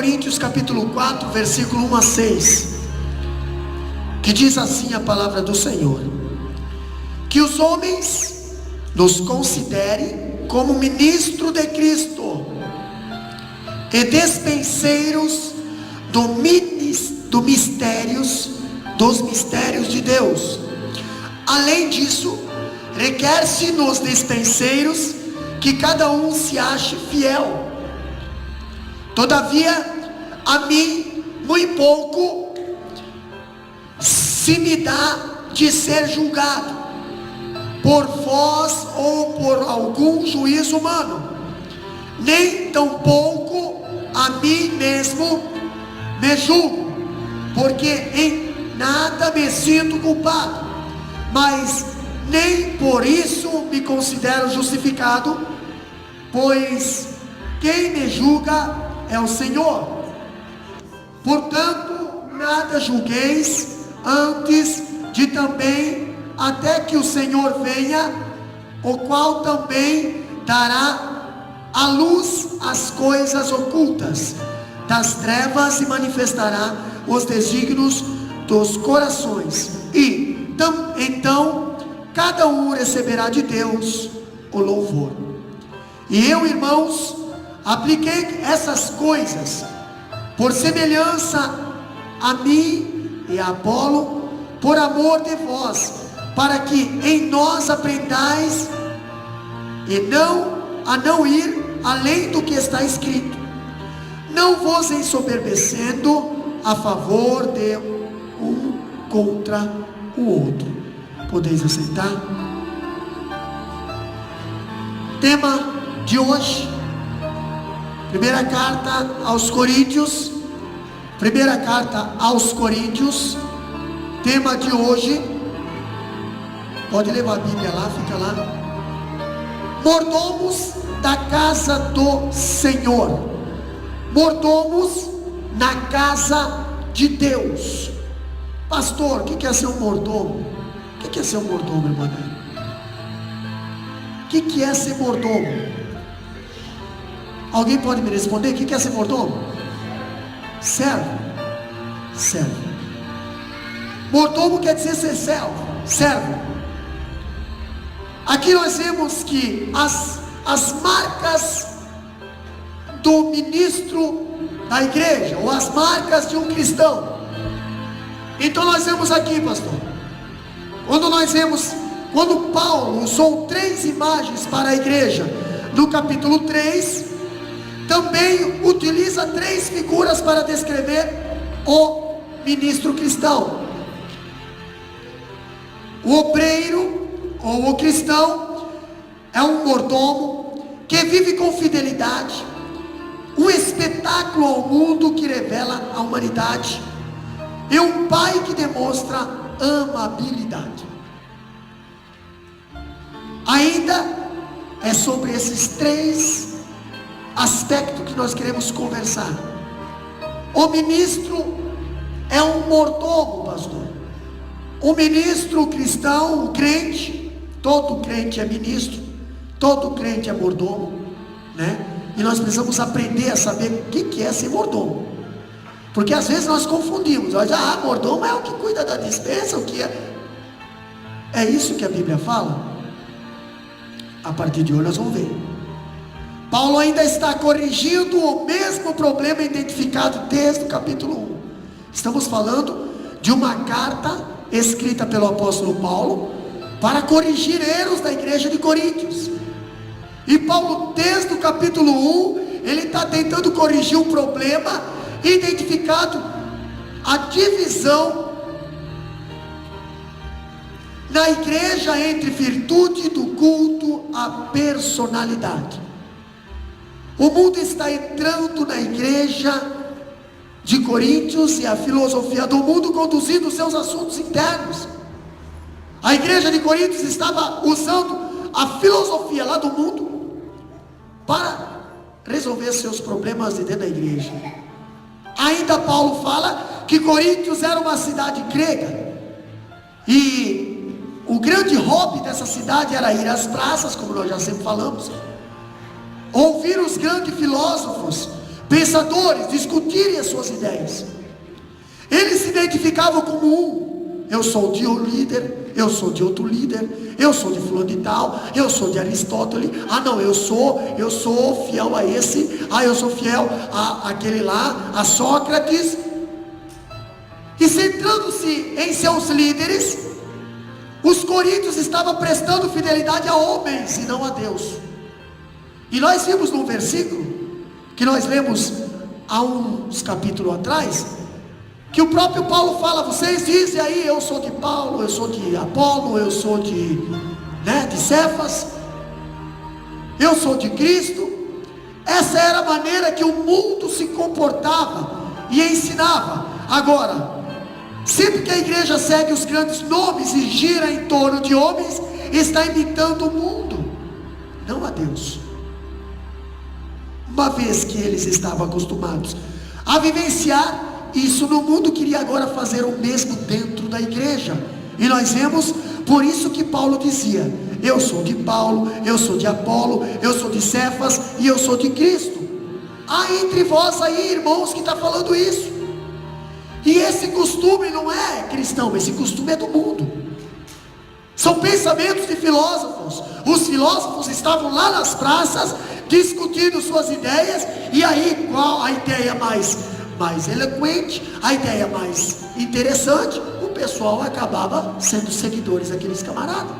Coríntios capítulo 4, versículo 1 a 6, que diz assim a palavra do Senhor: que os homens nos considerem como ministro de Cristo e despenseiros dos mistérios de Deus. Além disso, requer-se nos despenseiros que cada um se ache fiel. Todavia, a mim muito pouco se me dá de ser julgado por vós ou por algum juízo humano, nem tampouco a mim mesmo me julgo, porque em nada me sinto culpado, mas nem por isso me considero justificado, pois quem me julga é o Senhor. Portanto, nada julgueis antes de também até que o Senhor venha, o qual também dará à luz as coisas ocultas das trevas e manifestará os desígnios dos corações, e então cada um receberá de Deus o louvor. E eu, irmãos, apliquei essas coisas por semelhança a mim e a Apolo, por amor de vós, para que em nós aprendais a não ir além do que está escrito, não vos ensoberbecendo a favor de um contra o outro. Podeis aceitar? Tema de hoje, primeira carta aos Coríntios. Tema de hoje, pode levar a Bíblia lá, fica lá: mordomos da casa do Senhor, mordomos na casa de Deus. Pastor, o que é ser um mordomo? O que é ser um mordomo, irmã? O que é ser mordomo? Alguém pode me responder? O que é ser mordomo? Servo. Mordomo quer dizer ser servo. Aqui nós vemos que as marcas do ministro da igreja, ou as marcas de um cristão. Então nós vemos aqui, pastor, quando Paulo usou 3 imagens para a igreja, no capítulo 3, também utiliza 3 figuras para descrever o ministro cristão. O obreiro, ou o cristão, é um mordomo que vive com fidelidade, um espetáculo ao mundo que revela a humanidade, e um pai que demonstra amabilidade. Ainda é sobre esses 3 aspectos que nós queremos conversar. O ministro é um mordomo, pastor. O ministro cristão, o crente, todo crente é ministro, todo crente é mordomo, né? E nós precisamos aprender a saber o que é ser mordomo, porque às vezes nós confundimos. Mordomo é o que cuida da despensa, o que é isso que a Bíblia fala? A partir de hoje nós vamos ver. Paulo ainda está corrigindo o mesmo problema identificado desde o capítulo 1. Estamos falando de uma carta escrita pelo apóstolo Paulo para corrigir erros da igreja de Coríntios. E Paulo, desde o capítulo 1, ele está tentando corrigir um problema identificado, a divisão na igreja entre virtude do culto à personalidade. O mundo está entrando na igreja de Coríntios e a filosofia do mundo conduzindo os seus assuntos internos. A igreja de Coríntios estava usando a filosofia lá do mundo para resolver seus problemas de dentro da igreja. Ainda Paulo fala que Coríntios era uma cidade grega, e o grande hobby dessa cidade era ir às praças, como nós já sempre falamos, ouvir os grandes filósofos, pensadores, discutirem as suas ideias. Eles se identificavam como um: eu sou de um líder, eu sou de outro líder, eu sou de fulano de tal, eu sou de Aristóteles, não, eu sou fiel a esse, eu sou fiel a aquele lá, a Sócrates. E centrando-se em seus líderes, os coríntios estavam prestando fidelidade a homens e não a Deus. E nós vimos num versículo que nós lemos há uns capítulos atrás, que o próprio Paulo fala: vocês dizem aí, eu sou de Paulo, eu sou de Apolo, eu sou de Cefas, eu sou de Cristo. Essa era a maneira que o mundo se comportava e ensinava. Agora, sempre que a igreja segue os grandes nomes e gira em torno de homens, está imitando o mundo, não a Deus. Uma vez que eles estavam acostumados a vivenciar isso no mundo, queria agora fazer o mesmo dentro da igreja. E nós vemos, por isso que Paulo dizia: eu sou de Paulo, eu sou de Apolo, eu sou de Cefas e eu sou de Cristo. Há entre vós aí irmãos que está falando isso. E esse costume não é cristão, esse costume é do mundo. São pensamentos de filósofos. Os filósofos estavam lá nas praças discutindo suas ideias. E aí, qual a ideia mais eloquente, a ideia mais interessante, o pessoal acabava sendo seguidores daqueles camaradas.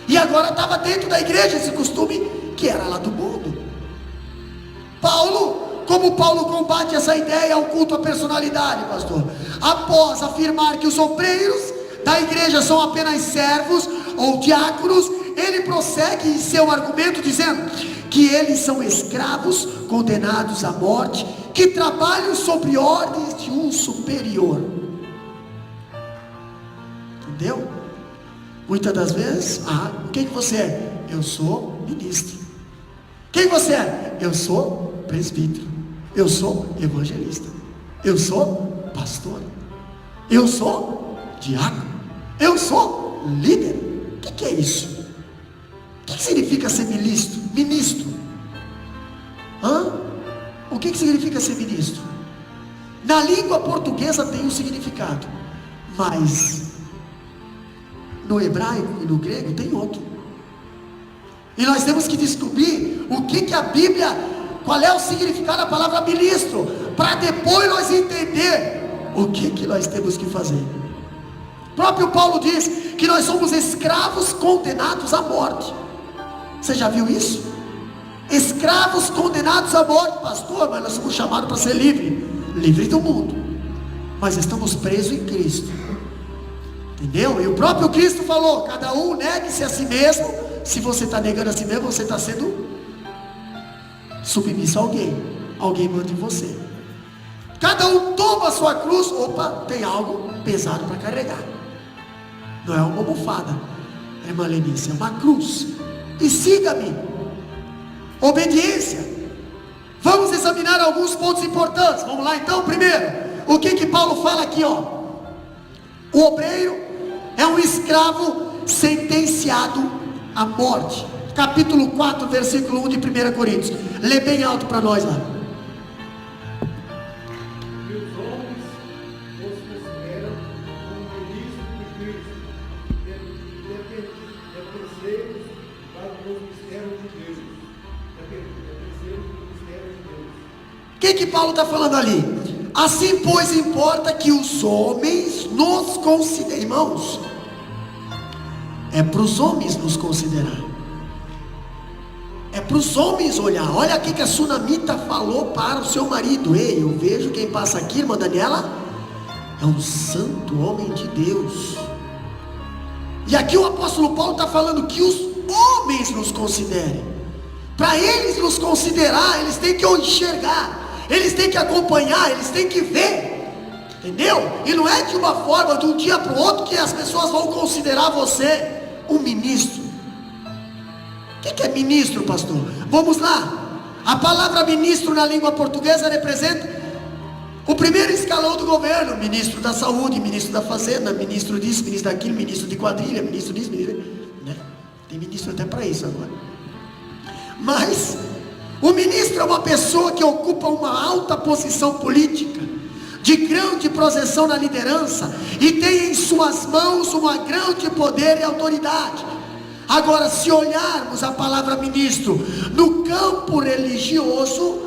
E agora estava dentro da igreja esse costume que era lá do mundo. Como Paulo combate essa ideia ao culto à personalidade, pastor? Após afirmar que os obreiros da igreja são apenas servos ou diáconos, ele prossegue em seu argumento dizendo que eles são escravos condenados à morte, que trabalham sob ordens de um superior. Entendeu? Muitas das vezes, quem que você é? Eu sou ministro. Quem você é? Eu sou presbítero. Eu sou evangelista. Eu sou pastor. Eu sou diácono. Eu sou líder. O que é isso? O que significa ser ministro? O que significa ser ministro? Na língua portuguesa tem um significado, mas no hebraico e no grego tem outro. E nós temos que descobrir o que a Bíblia, qual é o significado da palavra ministro, para depois nós entender o que nós temos que fazer. O próprio Paulo diz que nós somos escravos condenados à morte. Você já viu isso? Escravos condenados à morte, pastor, mas nós somos chamados para ser livre do mundo, mas estamos presos em Cristo. Entendeu? E o próprio Cristo falou: cada um negue-se a si mesmo. Se você está negando a si mesmo, você está sendo submisso a alguém manda em você. Cada um toma a sua cruz. Tem algo pesado para carregar. Não é uma almofada, irmã Lenice, é uma cruz. E siga-me. Obediência. Vamos examinar alguns pontos importantes. Vamos lá então. Primeiro, o que Paulo fala aqui, O obreiro é um escravo sentenciado à morte. Capítulo 4, versículo 1 de 1 Coríntios. Lê bem alto para nós lá. E os homens os consideram como ministros de Cristo, terceiros para os mistérios de Deus. O que Paulo está falando ali? Assim, pois, importa que os homens nos considerem. Irmãos, é para os homens nos considerar. É para os homens olhar. Olha aqui que a sunamita falou para o seu marido: ei, eu vejo quem passa aqui, irmã Daniela, é um santo homem de Deus. E aqui o apóstolo Paulo está falando que os homens nos considerem. Para eles nos considerar, eles têm que enxergar, eles têm que acompanhar, eles têm que ver. Entendeu? E não é de uma forma, de um dia para o outro, que as pessoas vão considerar você um ministro. O que é ministro, pastor? Vamos lá. A palavra ministro na língua portuguesa representa o primeiro escalão do governo: ministro da saúde, ministro da fazenda, ministro disso, ministro daquilo, ministro de quadrilha, ministro disso, né? Tem ministro até para isso agora. Mas O ministro é uma pessoa que ocupa uma alta posição política, de grande projeção na liderança, e tem em suas mãos um grande poder e autoridade. Agora, se olharmos a palavra ministro no campo religioso,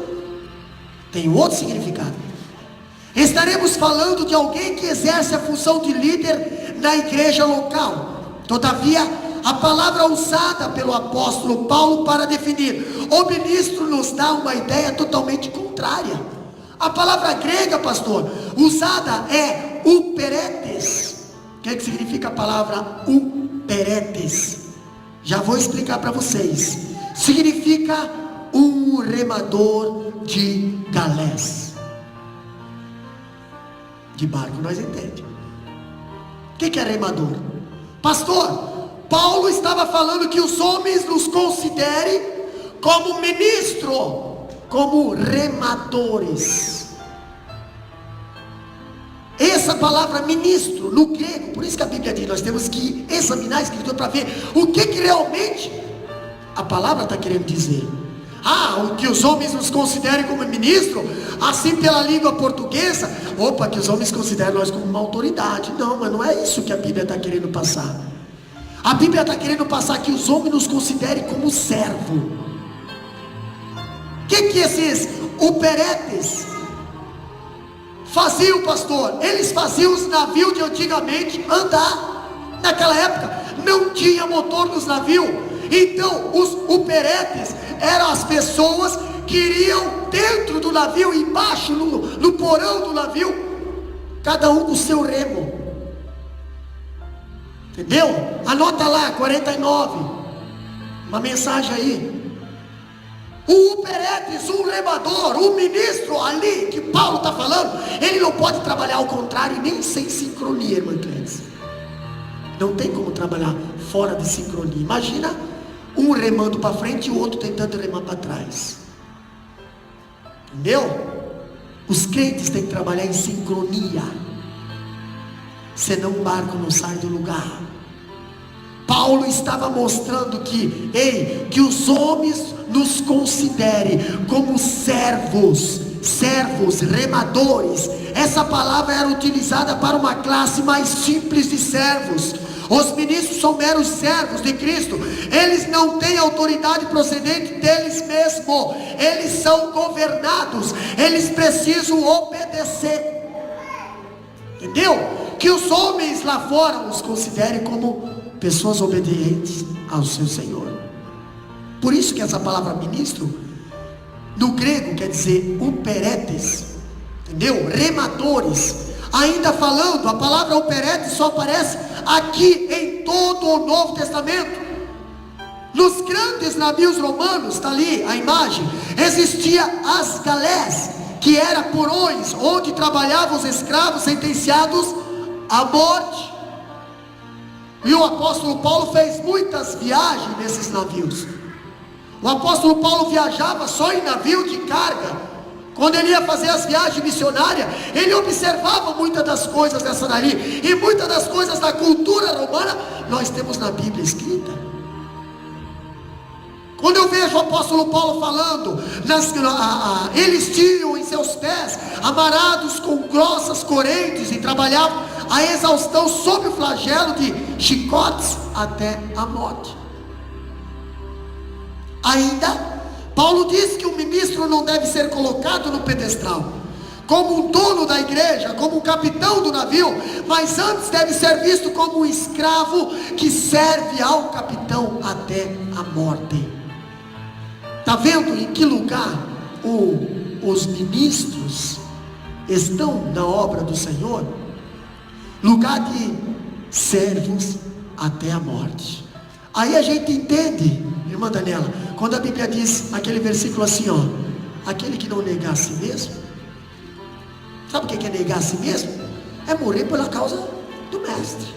tem outro significado. Estaremos falando de alguém que exerce a função de líder na igreja local. Todavia, a palavra usada pelo apóstolo Paulo para definir o ministro nos dá uma ideia totalmente contrária. A palavra grega, pastor, usada é uperetes. O que significa a palavra uperetes? Já vou explicar para vocês. Significa um remador de galés. De barco nós entendemos. O que é remador? Pastor, Paulo estava falando que os homens nos considerem como ministro, como remadores. Essa palavra ministro no grego, por isso que a Bíblia diz, nós temos que examinar a Escritura para ver o que realmente a palavra está querendo dizer. O que os homens nos considerem como ministro, assim pela língua portuguesa, que os homens consideram nós como uma autoridade. Não, mas não é isso que a Bíblia está querendo passar. A Bíblia está querendo passar que os homens nos considerem como servo. O que esses operetes faziam, pastor? Eles faziam os navios de antigamente andar. Naquela época não tinha motor nos navios. Então os operetes eram as pessoas que iriam dentro do navio, embaixo no porão do navio, cada um com seu remo. Entendeu? Anota lá, 49. Uma mensagem aí. O uperetes, um remador, um ministro ali que Paulo está falando, ele não pode trabalhar ao contrário, nem sem sincronia, irmã Clécia. Não tem como trabalhar fora de sincronia. Imagina um remando para frente e o outro tentando remar para trás. Entendeu? Os crentes têm que trabalhar em sincronia, senão o barco não sai do lugar. Paulo estava mostrando que os homens nos considerem como servos, remadores. Essa palavra era utilizada para uma classe mais simples de servos. Os ministros são meros servos de Cristo. Eles não têm autoridade procedente deles mesmos. Eles são governados. Eles precisam obedecer. Entendeu? Que os homens lá fora os considerem como pessoas obedientes ao seu Senhor. Por isso que essa palavra ministro no grego quer dizer uperetes. Entendeu? Remadores. Ainda falando, a palavra operetes só aparece aqui em todo o Novo Testamento. Nos grandes navios romanos, está ali a imagem, existia as galés, que eram porões onde trabalhavam os escravos sentenciados à morte. E o apóstolo Paulo fez muitas viagens nesses navios. O apóstolo Paulo viajava só em navio de carga. Quando ele ia fazer as viagens missionárias, ele observava muitas das coisas dessa dali. E muitas das coisas da cultura romana, nós temos na Bíblia escrita. Quando eu vejo o apóstolo Paulo falando, eles tinham em seus pés amarrados com grossas correntes e trabalhavam a exaustão sob o flagelo de chicotes até a morte. Ainda Paulo diz que o ministro não deve ser colocado no pedestal como um dono da igreja, como um capitão do navio, mas antes deve ser visto como um escravo que serve ao capitão até a morte. Está vendo em que lugar os ministros estão na obra do Senhor? Lugar de servos até a morte. Aí a gente entende, irmã Daniela, quando a Bíblia diz aquele versículo assim, aquele que não negar a si mesmo. Sabe o que é negar a si mesmo? É morrer pela causa do mestre.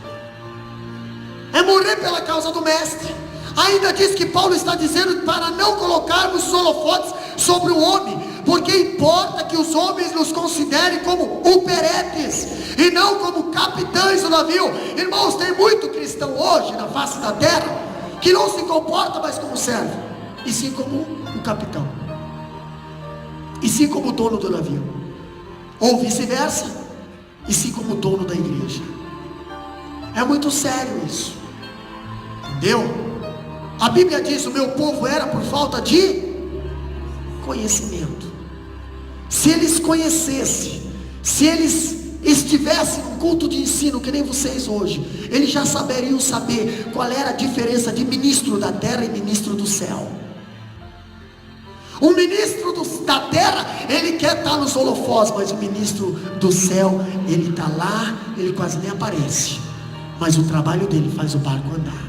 É morrer pela causa do mestre. Ainda diz que Paulo está dizendo para não colocarmos os holofotes sobre o homem, porque importa que os homens nos considerem como operetes e não como capitães do navio. Irmãos, tem muito cristão hoje na face da terra que não se comporta mais como servo, e sim como um capitão. e sim como dono do navio, ou vice-versa, e sim como dono da igreja. É muito sério isso, entendeu? A Bíblia diz: o meu povo era por falta de conhecimento. Se eles conhecessem, se eles estivessem no culto de ensino que nem vocês hoje, eles já saberiam saber qual era a diferença de ministro da terra e ministro do céu. O ministro da terra, ele quer estar nos holofotes, mas o ministro do céu, ele está lá, ele quase nem aparece, mas o trabalho dele faz o barco andar.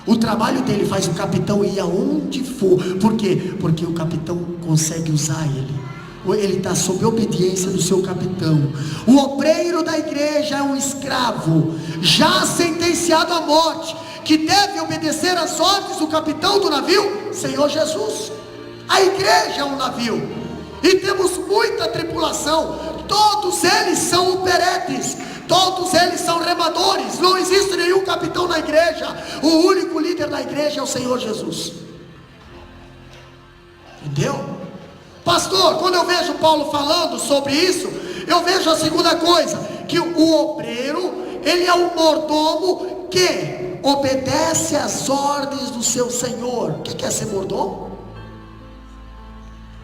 O trabalho dele faz o capitão ir aonde for. Por quê? Porque o capitão consegue usar ele. Ele está sob obediência do seu capitão. O obreiro da igreja é um escravo, já sentenciado à morte, que deve obedecer às ordens do capitão do navio, Senhor Jesus. A igreja é um navio, e temos muita tripulação. Todos eles são operetes, todos eles são remadores. Não existe nenhum capitão na igreja. O único líder da igreja é o Senhor Jesus. Entendeu? Pastor, quando eu vejo Paulo falando sobre isso, eu vejo a segunda coisa, que o obreiro, ele é um mordomo que obedece às ordens do seu senhor. O que é ser mordomo?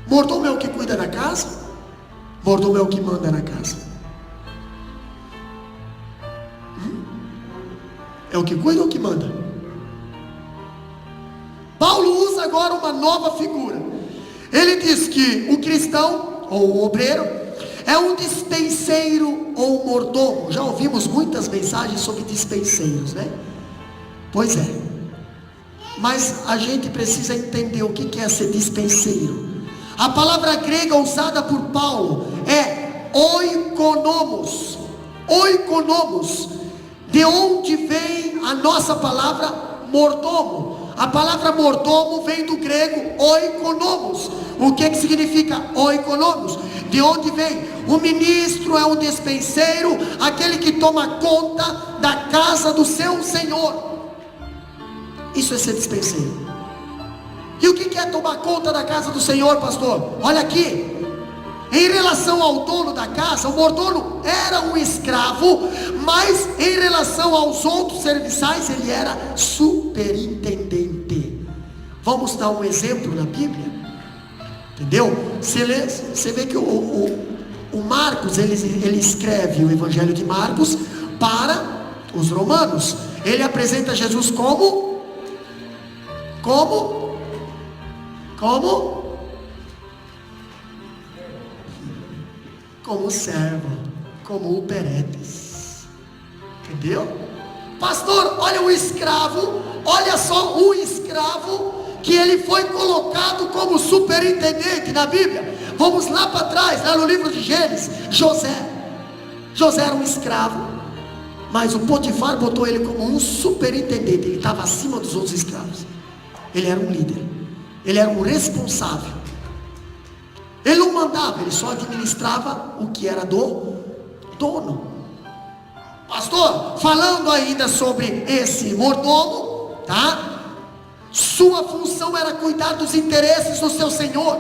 Mordomo é o que cuida da casa, mordomo é o que manda na casa. É o que cuida ou o que manda? Paulo usa agora uma nova figura. Ele diz que o cristão, ou o obreiro, é um dispenseiro ou mordomo. Já ouvimos muitas mensagens sobre dispenseiros, né? Pois é. Mas a gente precisa entender o que é ser dispenseiro. A palavra grega usada por Paulo é oikonomos. Oikonomos. De onde vem a nossa palavra mordomo? A palavra mordomo vem do grego oikonomos. O que significa oikonomos? De onde vem? O ministro é um dispenseiro, aquele que toma conta da casa do seu senhor. Isso é ser dispenseiro. E o que é tomar conta da casa do Senhor, pastor? Olha aqui. Em relação ao dono da casa, o mordomo era um escravo, mas em relação aos outros serviçais, ele era superintendente. Vamos dar um exemplo na Bíblia, entendeu? Você vê que o Marcos, ele escreve o Evangelho de Marcos para os romanos. Ele apresenta Jesus como servo, como operetes. Entendeu? Pastor, olha o escravo, olha só o escravo que ele foi colocado como superintendente na Bíblia. Vamos lá para trás, lá no livro de Gênesis. José era um escravo, mas o Potifar botou ele como um superintendente. Ele estava acima dos outros escravos. Ele era um líder, ele era um responsável. Ele não mandava, ele só administrava o que era do dono. Pastor, falando ainda sobre esse mordomo, tá? Sua função era cuidar dos interesses do seu senhor.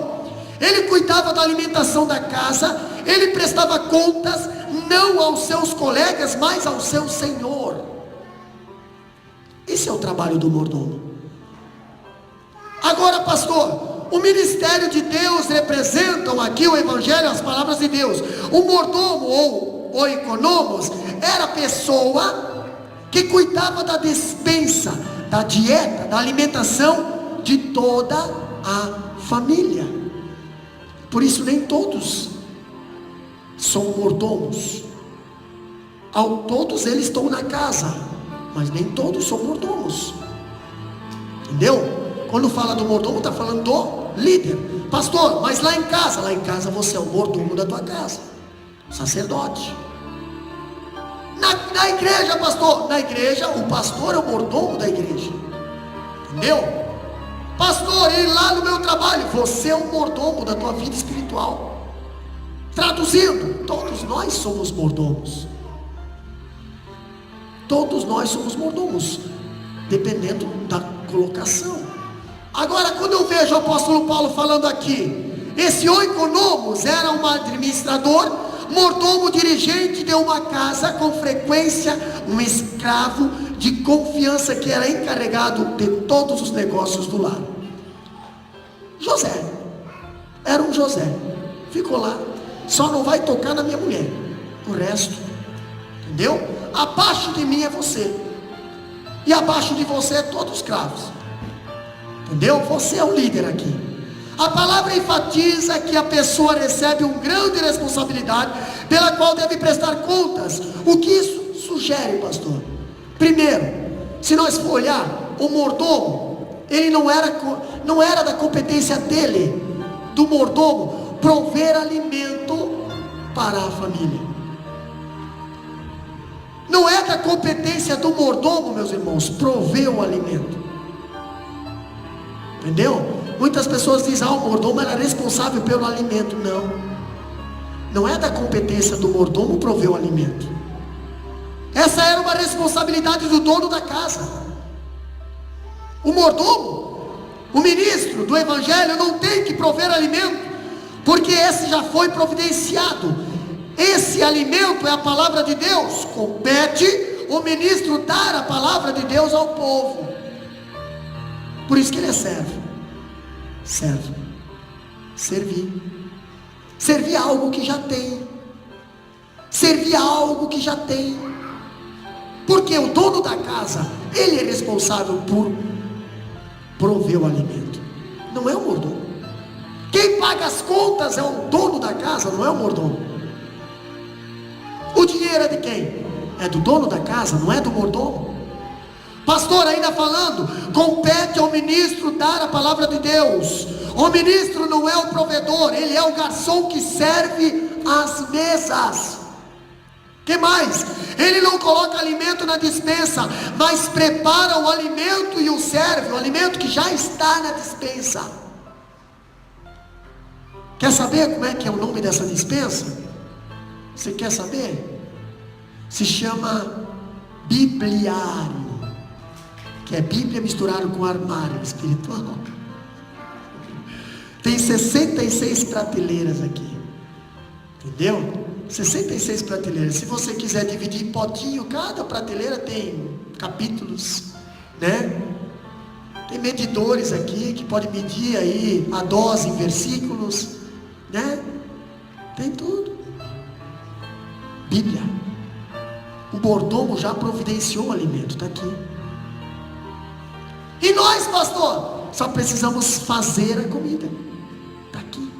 Ele cuidava da alimentação da casa, ele prestava contas não aos seus colegas, mas ao seu senhor. Esse é o trabalho do mordomo. Agora, pastor, o ministério de Deus representam aqui o Evangelho, as palavras de Deus. O mordomo ou oikonomos era a pessoa que cuidava da despensa, da dieta, da alimentação de toda a família. Por isso nem todos são mordomos. Todos eles estão na casa, mas nem todos são mordomos. Entendeu? Quando fala do mordomo, está falando do líder. Pastor, mas lá em casa você é o mordomo da tua casa, sacerdote. Na igreja, pastor, na igreja o pastor é o mordomo da igreja. Entendeu? Pastor, e lá no meu trabalho, você é o mordomo da tua vida espiritual. Traduzindo, todos nós somos mordomos. Todos nós somos mordomos, dependendo da colocação. Agora, quando eu vejo o apóstolo Paulo falando aqui Esse oikonomos era um administrador, mordomo, dirigente de uma casa, com frequência um escravo de confiança que era encarregado de todos os negócios do lar. José, era um José, ficou lá, só não vai tocar na minha mulher, o resto, entendeu? Abaixo de mim é você, e abaixo de você é todos os escravos, entendeu? Você é o líder aqui. A palavra enfatiza que a pessoa recebe uma grande responsabilidade, pela qual deve prestar contas. O que isso sugere, pastor? Primeiro, se nós for olhar, o mordomo, ele não era da competência dele, do mordomo, prover alimento para a família. Não é da competência do mordomo, meus irmãos, prover o alimento. Entendeu? Muitas pessoas dizem, o mordomo era responsável pelo alimento. Não é da competência do mordomo prover o alimento. Essa era uma responsabilidade do dono da casa. O mordomo, o ministro do evangelho, não tem que prover alimento, porque esse já foi providenciado. Esse alimento é a palavra de Deus. Compete o ministro dar a palavra de Deus ao povo. Por isso que ele é servo. Servir algo que já tem. Servir algo que já tem. Porque o dono da casa, ele é responsável por prover o alimento, não é o mordomo. Quem paga as contas é o dono da casa, não é o mordomo. O dinheiro é de quem? É do dono da casa, não é do mordomo. Pastor, ainda falando, compete ao ministro dar a palavra de Deus. O ministro não é o provedor, ele é o garçom que serve as mesas. Que mais? Ele não coloca alimento na despensa, mas prepara o alimento e o serve, o alimento que já está na despensa. Quer saber como é que é o nome dessa despensa? Você quer saber? Se chama bibliário, que é Bíblia misturada com armário espiritual. Tem 66 prateleiras aqui, entendeu? 66 prateleiras. Se você quiser dividir em potinho, cada prateleira tem capítulos, né? Tem medidores aqui que pode medir aí a dose em versículos, né? Tem tudo. Bíblia. O mordomo já providenciou o alimento, está aqui. E nós, pastor, só precisamos fazer a comida. Está aqui.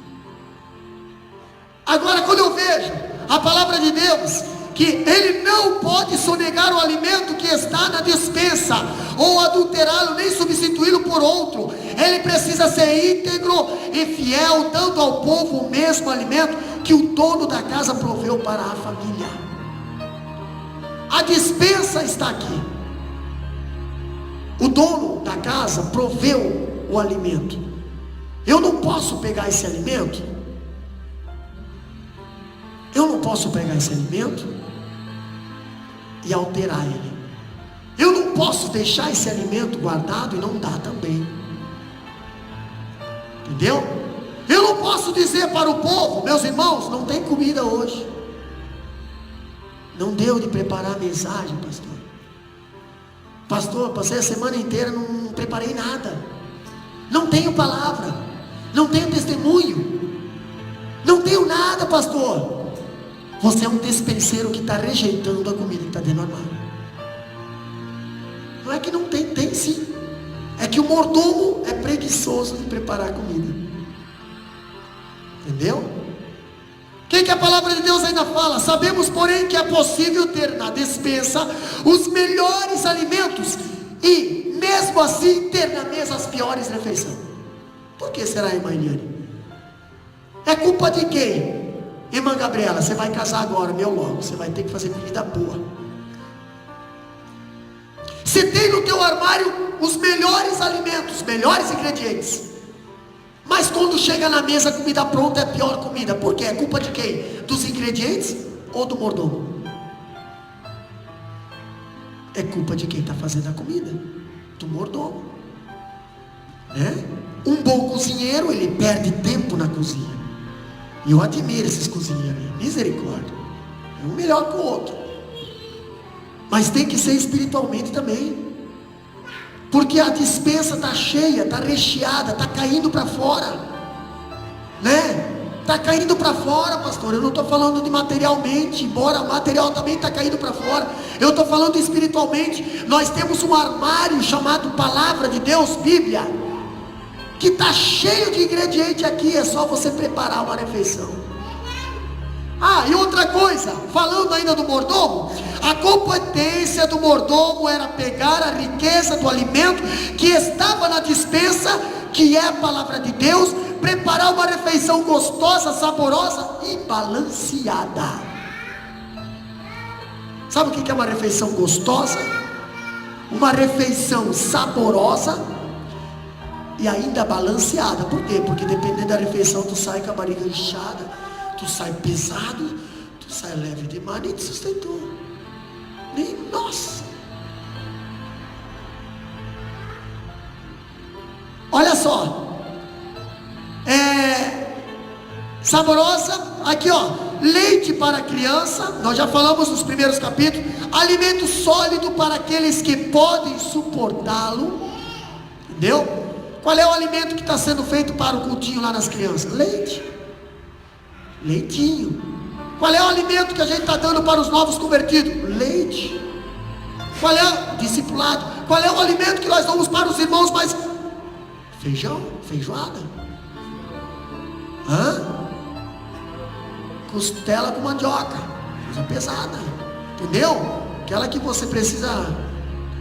Agora, quando eu vejo a palavra de Deus, que ele não pode sonegar o alimento que está na despensa, ou adulterá-lo, nem substituí-lo por outro. Ele precisa ser íntegro e fiel, dando ao povo o mesmo alimento que o dono da casa proveu para a família. A despensa está aqui. O dono da casa proveu o alimento. Eu não posso pegar esse alimento. E alterar ele. Eu não posso deixar esse alimento guardado e não dar também. Entendeu? Eu não posso dizer para o povo, meus irmãos, não tem comida hoje. Não deu de preparar a mensagem, pastor. Pastor, passei a semana inteira, não preparei nada. Não tenho palavra. Não tenho testemunho. Não tenho nada, pastor. Você é um despenseiro que está rejeitando a comida que está dentro do armário. Não é que não tem, tem sim. É que o mordomo é preguiçoso de preparar a comida. Entendeu? O que a palavra de Deus ainda fala? Sabemos, porém, que é possível ter na despensa os melhores alimentos e, mesmo assim, ter na mesa as piores refeições. Por que será, irmã Eliane? É culpa de quem? Irmã Gabriela, você vai casar agora, meu logo, você vai ter que fazer comida boa. Você tem no teu armário os melhores alimentos, melhores ingredientes, mas quando chega na mesa a comida pronta é a pior comida. Por quê? É culpa de quem? Dos ingredientes ou do mordomo? É culpa de quem está fazendo a comida? Do mordomo, né? Um bom cozinheiro, ele perde tempo na cozinha. E eu admiro esses cozinheiros, misericórdia. Um melhor que o outro. Mas tem que ser espiritualmente também. Porque a despensa está cheia, está recheada, está caindo para fora. Né? Está caindo para fora, pastor. Eu não estou falando de materialmente, embora o material também está caindo para fora. Eu estou falando espiritualmente. Nós temos um armário chamado Palavra de Deus, Bíblia, que está cheio de ingrediente aqui. É só você preparar uma refeição. E outra coisa, falando ainda do mordomo, a competência do mordomo era pegar a riqueza do alimento que estava na despensa, que é a palavra de Deus, preparar uma refeição gostosa, saborosa e balanceada. Sabe o que é uma refeição gostosa? Uma refeição saborosa e ainda balanceada. Por quê? Porque dependendo da refeição, tu sai com a barriga inchada, tu sai pesado, tu sai leve demais, nem te sustentou. Nossa. Olha só. Saborosa, aqui leite para a criança, nós já falamos nos primeiros capítulos. Alimento sólido para aqueles que podem suportá-lo. Entendeu? Qual é o alimento que está sendo feito para o cultinho lá nas crianças? Leite. Leitinho. Qual é o alimento que a gente está dando para os novos convertidos? Leite. Qual é o discipulado? Qual é o alimento que nós damos para os irmãos mais? Feijão, feijoada. Costela com mandioca, coisa pesada, entendeu? Aquela que você precisa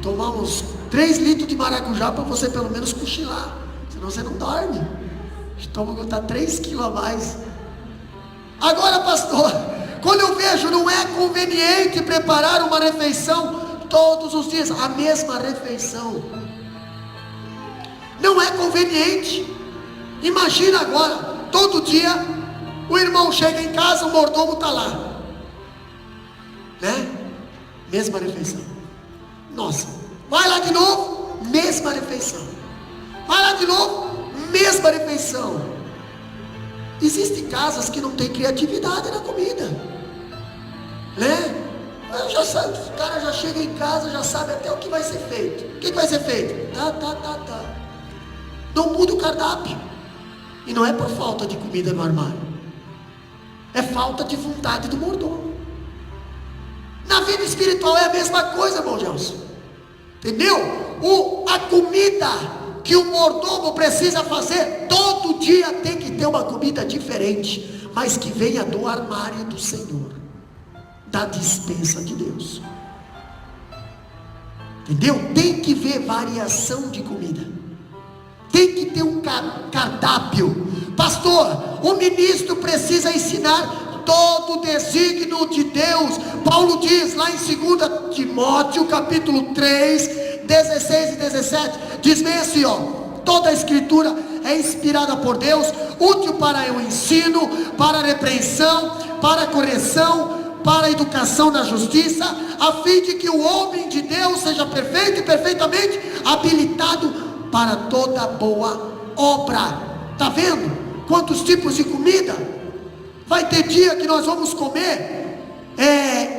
tomar uns 3 litros de maracujá para você pelo menos cochilar, senão você não dorme. O estômago está 3 quilos a mais. Agora, pastor, quando eu vejo, não é conveniente preparar uma refeição todos os dias, a mesma refeição. Não é conveniente. Imagina agora, todo dia o irmão chega em casa, o mordomo está lá, né? Mesma refeição. Nossa, vai lá de novo, mesma refeição. Vai lá de novo, mesma refeição. Existem casas que não tem criatividade na comida, né? Já sabe, o cara já chega em casa, já sabe até o que vai ser feito. O que vai ser feito? Tá. Não muda o cardápio. E não é por falta de comida no armário, é falta de vontade do mordomo. Na vida espiritual é a mesma coisa, irmão Gelson. Entendeu? A comida que o mordomo precisa fazer, todo dia tem que ter uma comida diferente, mas que venha do armário do Senhor, da despensa de Deus. Entendeu? Tem que ver variação de comida. Tem que ter um cardápio. Pastor, o ministro precisa ensinar todo o desígnio de Deus. Paulo diz lá em 2 Timóteo capítulo 3, 16 e 17, diz bem assim, toda a escritura é inspirada por Deus, útil para o ensino, para a repreensão, para a correção, para a educação na justiça, a fim de que o homem de Deus seja perfeito e perfeitamente habilitado para toda boa obra. Está vendo quantos tipos de comida? Vai ter dia que nós vamos comer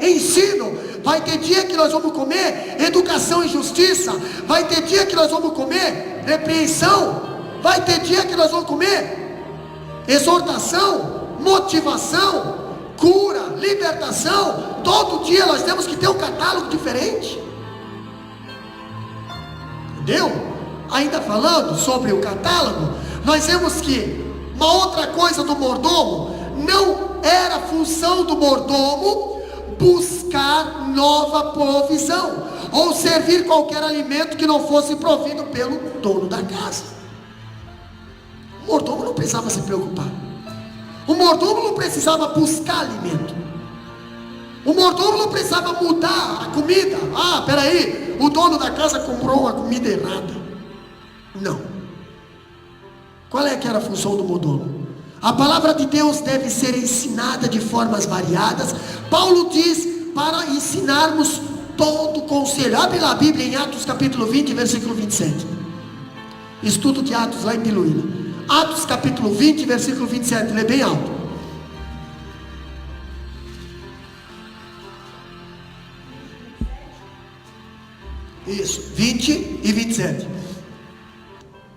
ensino, vai ter dia que nós vamos comer educação e justiça, vai ter dia que nós vamos comer repreensão, vai ter dia que nós vamos comer exortação, motivação, cura, libertação. Todo dia nós temos que ter um catálogo diferente. Entendeu? Ainda falando sobre o catálogo, nós vemos que uma outra coisa do mordomo, não era função do mordomo buscar nova provisão, ou servir qualquer alimento que não fosse provido pelo dono da casa. O mordomo não precisava se preocupar. O mordomo não precisava buscar alimento. O mordomo não precisava mudar a comida. Peraí, o dono da casa comprou uma comida errada. Não. Qual é que era a função do mordomo? A palavra de Deus deve ser ensinada de formas variadas. Paulo diz para ensinarmos todo o conselho. Abre lá a Bíblia em Atos capítulo 20, versículo 27. Estudo de Atos lá em Biluína. Atos capítulo 20, versículo 27, lê bem alto. Isso, 20 e 27.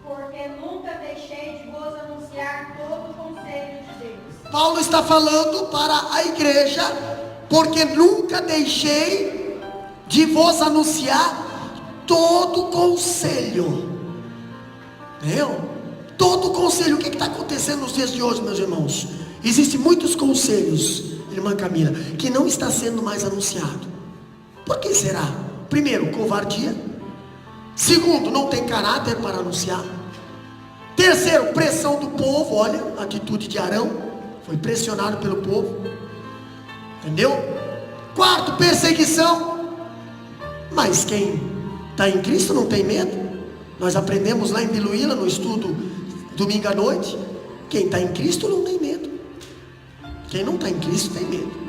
Porque nunca deixei de vos anunciar todo o conselho de Deus. Paulo está falando para a igreja, porque nunca deixei de vos anunciar todo o conselho. Entendeu? Todo o conselho. O que está acontecendo nos dias de hoje, meus irmãos? Existem muitos conselhos, irmã Camila, que não está sendo mais anunciado. Por que será? Primeiro, covardia. Segundo, não tem caráter para anunciar. Terceiro, pressão do povo. Olha a atitude de Arão, foi pressionado pelo povo. Entendeu? Quarto, perseguição. Mas quem está em Cristo não tem medo. Nós aprendemos lá em Biluína, no estudo domingo à noite. Quem está em Cristo não tem medo. Quem não está em Cristo tem medo.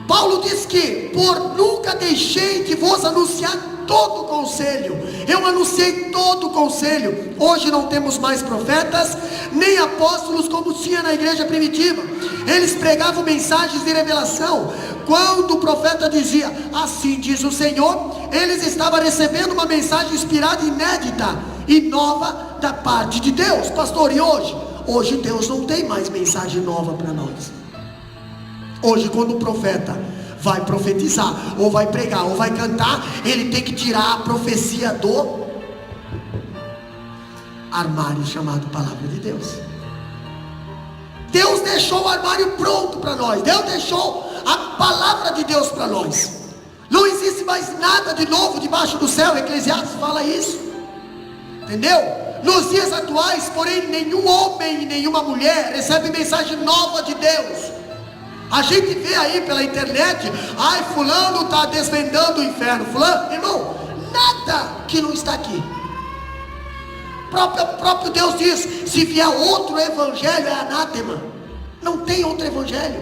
Paulo diz que por nunca deixei de vos anunciar todo o conselho. Eu anunciei todo o conselho. Hoje não temos mais profetas, nem apóstolos como tinha na igreja primitiva. Eles pregavam mensagens de revelação. Quando o profeta dizia, assim diz o Senhor, eles estavam recebendo uma mensagem inspirada, inédita e nova da parte de Deus. Pastor, e hoje? Hoje Deus não tem mais mensagem nova para nós. Hoje, quando o profeta vai profetizar, ou vai pregar, ou vai cantar, ele tem que tirar a profecia do armário chamado Palavra de Deus. Deus deixou o armário pronto para nós. Deus deixou a Palavra de Deus para nós. Não existe mais nada de novo debaixo do céu. Eclesiastes fala isso. Entendeu? Nos dias atuais, porém, nenhum homem e nenhuma mulher recebe mensagem nova de Deus. A gente vê aí pela internet, ai, fulano está desvendando o inferno, fulano, irmão, nada que não está aqui. Próprio Deus diz, se vier outro evangelho é anátema. Não tem outro evangelho.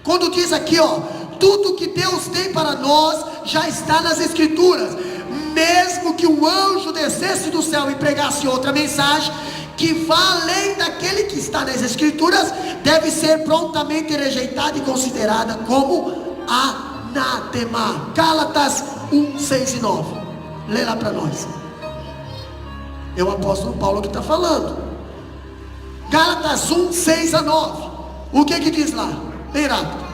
Quando diz aqui, ó, tudo que Deus tem para nós já está nas escrituras. Mesmo que o anjo descesse do céu e pregasse outra mensagem que vá além daquele que está nas escrituras, deve ser prontamente rejeitada e considerada como anátema. Gálatas 1, 6 e 9. Lê lá para nós. É o apóstolo Paulo que está falando. Gálatas 1, 6 a 9. O que diz lá? Bem rápido.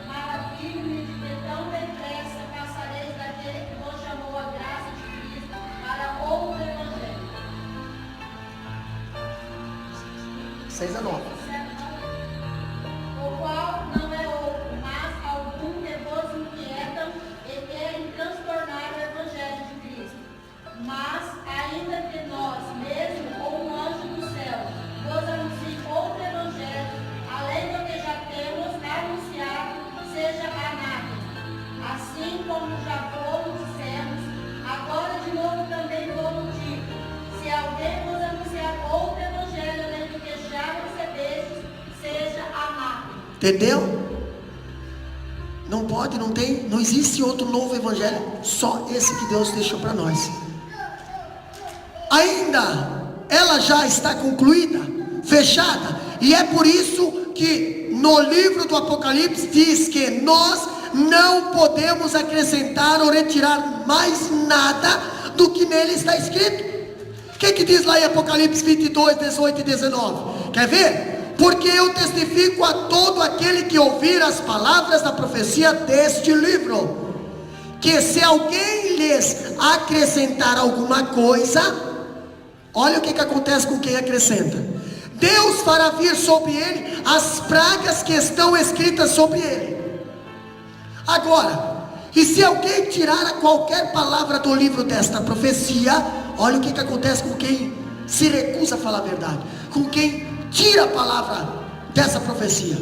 Maravilhe-me de que tão depressa passareis daquele que vos chamou a graça de Cristo para outro evangelho. 6 a 9. O qual não é outro, mas algum que vos inquietam e querem transtornar o evangelho de Cristo. Mas, ainda que nós mesmo, ou um anjo do céu, vos anuncie outro evangelho, além do que já temos anunciado, seja anátema. Assim como já fomos dissemos, agora de novo também vos digo: se alguém vos anunciar outro evangelho além do que já recebestes, seja anátema. Entendeu? Não pode, não tem, não existe outro novo evangelho, só esse que Deus deixou para nós. Ainda ela já está concluída, fechada, e é por isso que no livro do Apocalipse diz que nós não podemos acrescentar ou retirar mais nada do que nele está escrito. O que diz lá em Apocalipse 22, 18 e 19? Quer ver? Porque eu testifico a todo aquele que ouvir as palavras da profecia deste livro, que se alguém lhes acrescentar alguma coisa, olha o que acontece com quem acrescenta: Deus fará vir sobre ele as pragas que estão escritas sobre ele. Agora, e se alguém tirar qualquer palavra do livro desta profecia, olha o que acontece com quem se recusa a falar a verdade, com quem tira a palavra dessa profecia,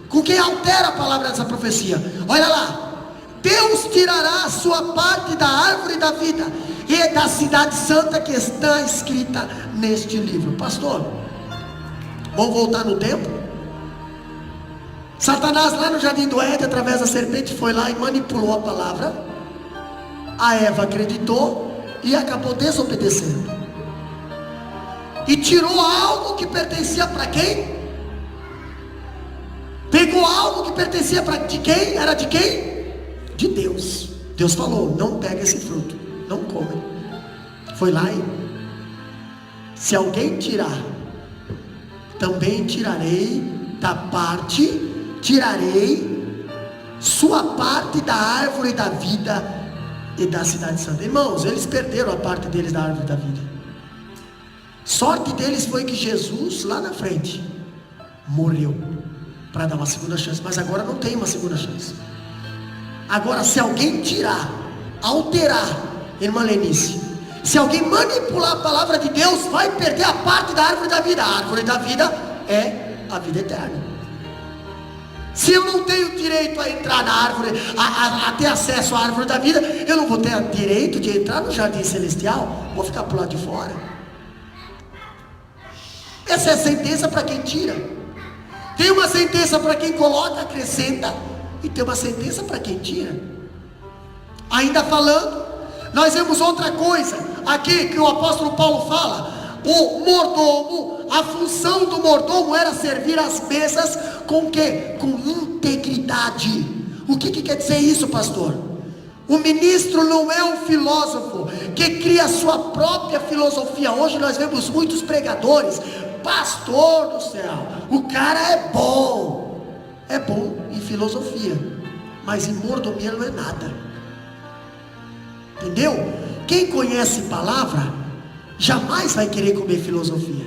com quem altera a palavra dessa profecia. Olha lá, Deus tirará a sua parte da árvore da vida e da cidade santa que está escrita neste livro. Pastor, vamos voltar no tempo? Satanás lá no jardim do Éden, através da serpente, foi lá e manipulou a palavra. A Eva acreditou e acabou desobedecendo. E tirou algo que pertencia para quem? Pegou algo que pertencia de quem? Era de quem? De Deus. Deus falou: não pega esse fruto, não come. Foi lá e: se alguém tirar, também tirarei sua parte da árvore da vida e da cidade santa. Irmãos, eles perderam a parte deles da árvore da vida. Sorte deles foi que Jesus, lá na frente, morreu para dar uma segunda chance. Mas agora não tem uma segunda chance. Agora, se alguém tirar, alterar, irmã Lenice, se alguém manipular a palavra de Deus, vai perder a parte da árvore da vida. A árvore da vida é a vida eterna. Se eu não tenho direito a entrar na árvore, a ter acesso à árvore da vida, eu não vou ter direito de entrar no jardim celestial. Vou ficar por lá de fora. Essa é a sentença para quem tira. Tem uma sentença para quem coloca, acrescenta, e tem uma sentença para quem tira. Ainda falando, nós vemos outra coisa aqui que o apóstolo Paulo fala. O mordomo, a função do mordomo era servir as mesas com quê? Com integridade. O que quer dizer isso, pastor? O ministro não é um filósofo que cria a sua própria filosofia. Hoje nós vemos muitos pregadores. Pastor do céu, o cara é bom em filosofia, mas em mordomia não é nada. Entendeu? Quem conhece palavra jamais vai querer comer filosofia,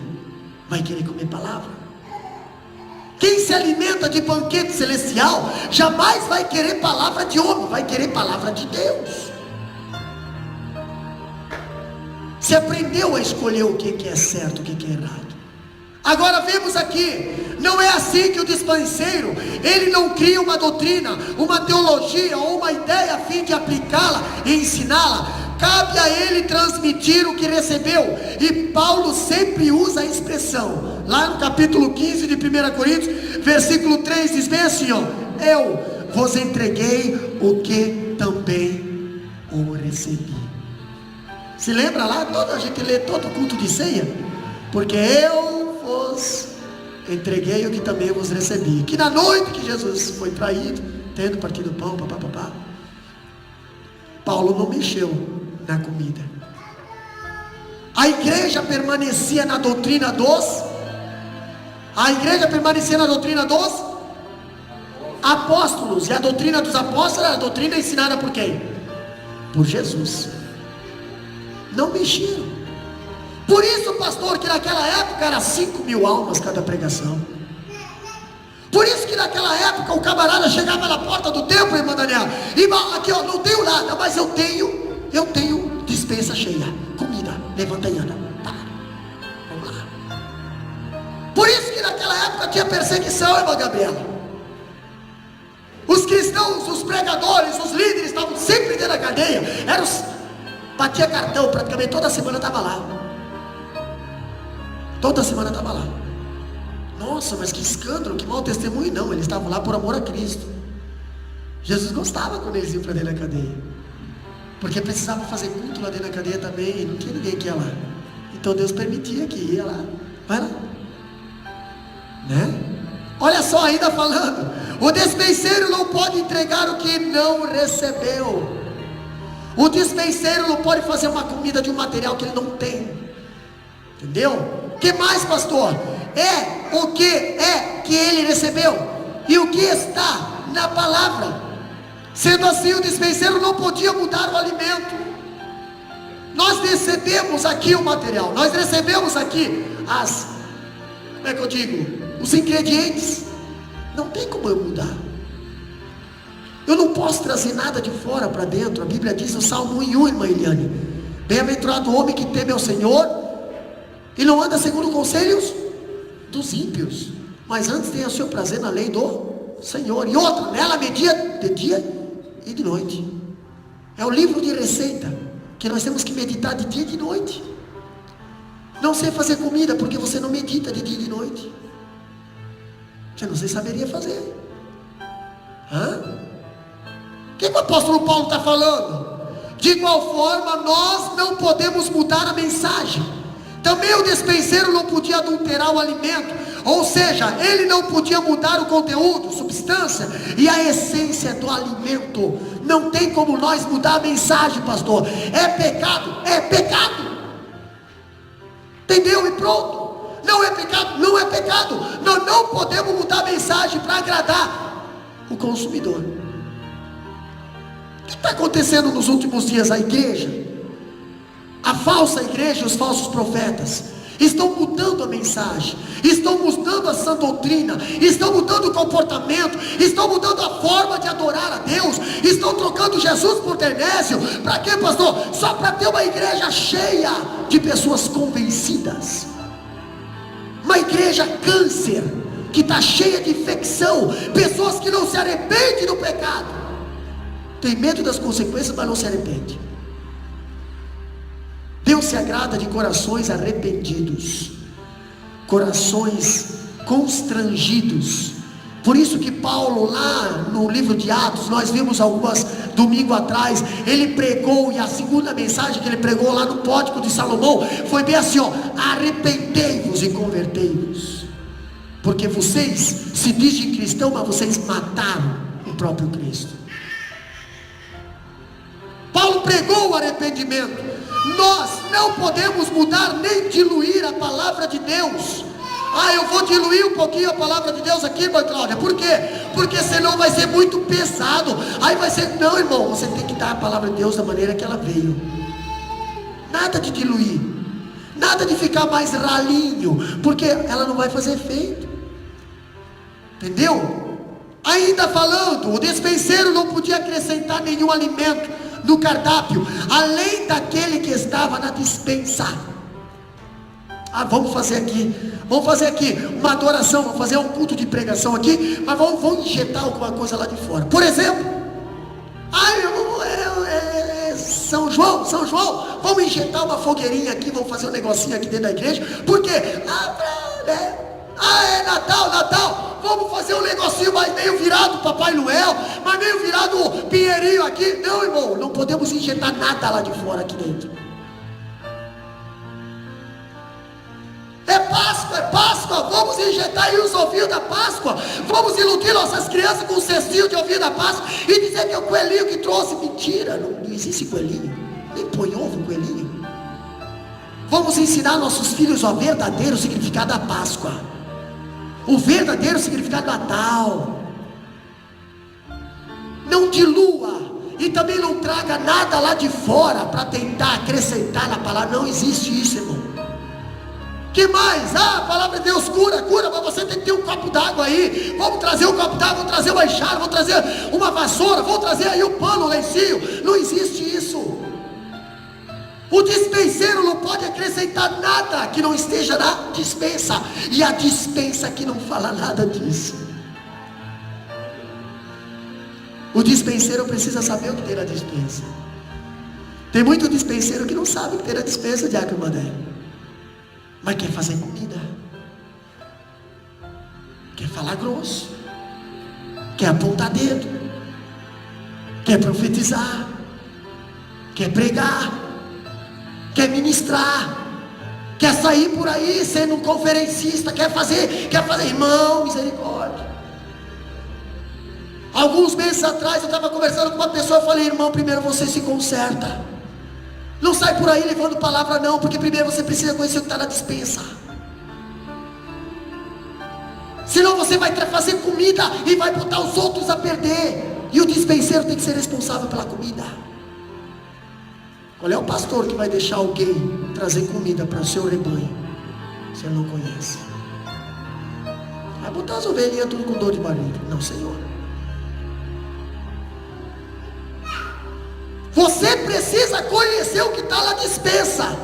vai querer comer palavra. Quem se alimenta de banquete celestial jamais vai querer palavra de homem, vai querer palavra de Deus. Você aprendeu a escolher o que é certo, o que é errado. Agora vemos aqui, não é assim que o dispenseiro, ele não cria uma doutrina, uma teologia ou uma ideia a fim de aplicá-la e ensiná-la. Cabe a ele transmitir o que recebeu. E Paulo sempre usa a expressão, lá no capítulo 15 de 1 Coríntios, versículo 3, diz bem assim, ó: eu vos entreguei o que também o recebi. Se lembra lá? A gente lê todo o culto de ceia, porque eu vos entreguei o que também vos recebi. Que na noite que Jesus foi traído, tendo partido o pão, Paulo não mexeu na comida. A igreja permanecia na doutrina dos apóstolos. E a doutrina dos apóstolos era a doutrina ensinada por quem? Por Jesus. Não mexeram. Por isso, pastor, que naquela época era 5.000 almas cada pregação. Por isso que naquela época o camarada chegava na porta do templo, irmã Daniela, e aqui ó, não tenho nada, mas eu tenho dispensa cheia, comida, levanta aí, anda, tá, vamos lá. Por isso que naquela época tinha perseguição, irmã Gabriela. Os cristãos, os pregadores, os líderes estavam sempre dentro da cadeia. Batia cartão, praticamente toda semana estava lá. Toda semana estava lá. Nossa, mas que escândalo, que mau testemunho. Não, eles estavam lá por amor a Cristo. Jesus gostava quando eles iam para dentro da cadeia, porque precisava fazer culto lá dentro da cadeia também, e não tinha ninguém que ia lá. Então Deus permitia que ia lá. Vai lá, né? Olha só, ainda falando, o despenseiro não pode entregar o que não recebeu. O despenseiro não pode fazer uma comida de um material que ele não tem. Entendeu? O que mais, pastor? É o que ele recebeu e o que está na palavra. Sendo assim, o dispenseiro não podia mudar o alimento. Nós recebemos aqui o material, nós recebemos aqui os ingredientes. Não tem como eu mudar. Eu não posso trazer nada de fora para dentro. A Bíblia diz no Salmo 1:1, irmã Eliane: bem-aventurado o homem que teme ao Senhor e não anda segundo conselhos dos ímpios, mas antes tem o seu prazer na lei do Senhor. E outra, nela media de dia e de noite. É o livro de receita que nós temos que meditar de dia e de noite. Não sei fazer comida porque você não medita de dia e de noite. Você não saberia fazer. O que o apóstolo Paulo está falando? De igual forma, nós não podemos mudar a mensagem. Também o despenseiro não podia adulterar o alimento, ou seja, ele não podia mudar o conteúdo, substância e a essência do alimento. Não tem como nós mudar a mensagem, pastor. É pecado, é pecado. Entendeu? E pronto. Não é pecado, não é pecado. Nós não podemos mudar a mensagem para agradar o consumidor. O que está acontecendo nos últimos dias? A igreja, a falsa igreja, os falsos profetas estão mudando a mensagem, estão mudando a sã doutrina, estão mudando o comportamento, estão mudando a forma de adorar a Deus, estão trocando Jesus por Denésio. Para quê, pastor? Só para ter uma igreja cheia de pessoas convencidas. Uma igreja câncer, que está cheia de infecção, pessoas que não se arrependem do pecado, tem medo das consequências, mas não se arrepende. Deus se agrada de corações arrependidos, corações constrangidos. Por isso que Paulo, lá no livro de Atos, nós vimos algumas domingo atrás, ele pregou, e a segunda mensagem que ele pregou lá no Pórtico de Salomão foi bem assim, ó: arrependei-vos e convertei-vos, porque vocês se dizem cristão, mas vocês mataram o próprio Cristo. Paulo pregou o arrependimento. Nós não podemos mudar nem diluir a palavra de Deus. Eu vou diluir um pouquinho a palavra de Deus aqui, irmã Cláudia. Por quê? Porque senão vai ser muito pesado. Aí vai ser, não, irmão, você tem que dar a palavra de Deus da maneira que ela veio. Nada de diluir, nada de ficar mais ralinho, porque ela não vai fazer efeito. Entendeu? Ainda falando, o despenseiro não podia acrescentar nenhum alimento no cardápio, além daquele que estava na dispensa. Vamos fazer aqui uma adoração, vamos fazer um culto de pregação aqui, mas vamos injetar alguma coisa lá de fora. Por exemplo, São João, vamos injetar uma fogueirinha aqui, vamos fazer um negocinho aqui dentro da igreja. Por quê? É Natal, vamos fazer um negocinho mais meio virado Papai Noel, mas meio virado Pinheirinho aqui. Não, irmão, não podemos injetar nada lá de fora aqui dentro. É Páscoa, vamos injetar aí os ovinhos da Páscoa, vamos iludir nossas crianças com um cestinho de ovinho da Páscoa e dizer que é o coelhinho que trouxe. Mentira, não existe coelhinho, nem põe ovo coelhinho. Vamos ensinar nossos filhos o verdadeiro significado da Páscoa, o verdadeiro significado do Natal. Não dilua e também não traga nada lá de fora para tentar acrescentar na palavra. Não existe isso, irmão. Que mais? A palavra de Deus cura, mas você tem que ter um copo d'água aí. Vamos trazer um copo d'água, vamos trazer uma enxada, vamos trazer uma vassoura, vamos trazer aí o pano, o lencinho. Não existe isso. O dispenseiro não pode acrescentar nada que não esteja na dispensa, e a dispensa que não fala nada disso. O dispenseiro precisa saber o que tem na dispensa. Tem muito dispenseiro que não sabe o que tem na dispensa, Diácono Madé, mas quer fazer comida, quer falar grosso, quer apontar dedo, quer profetizar, quer pregar, quer ministrar, quer sair por aí sendo um conferencista, quer fazer, irmão, misericórdia. Alguns meses atrás eu estava conversando com uma pessoa, eu falei: irmão, primeiro você se conserta. Não sai por aí levando palavra não, porque primeiro você precisa conhecer o que está na dispensa. Senão você vai fazer comida e vai botar os outros a perder. E o dispenseiro tem que ser responsável pela comida. Qual é o pastor que vai deixar alguém trazer comida para o seu rebanho, se ele não conhece? Vai botar as ovelhinhas tudo com dor de barriga. Não, Senhor. Você precisa conhecer o que está na dispensa.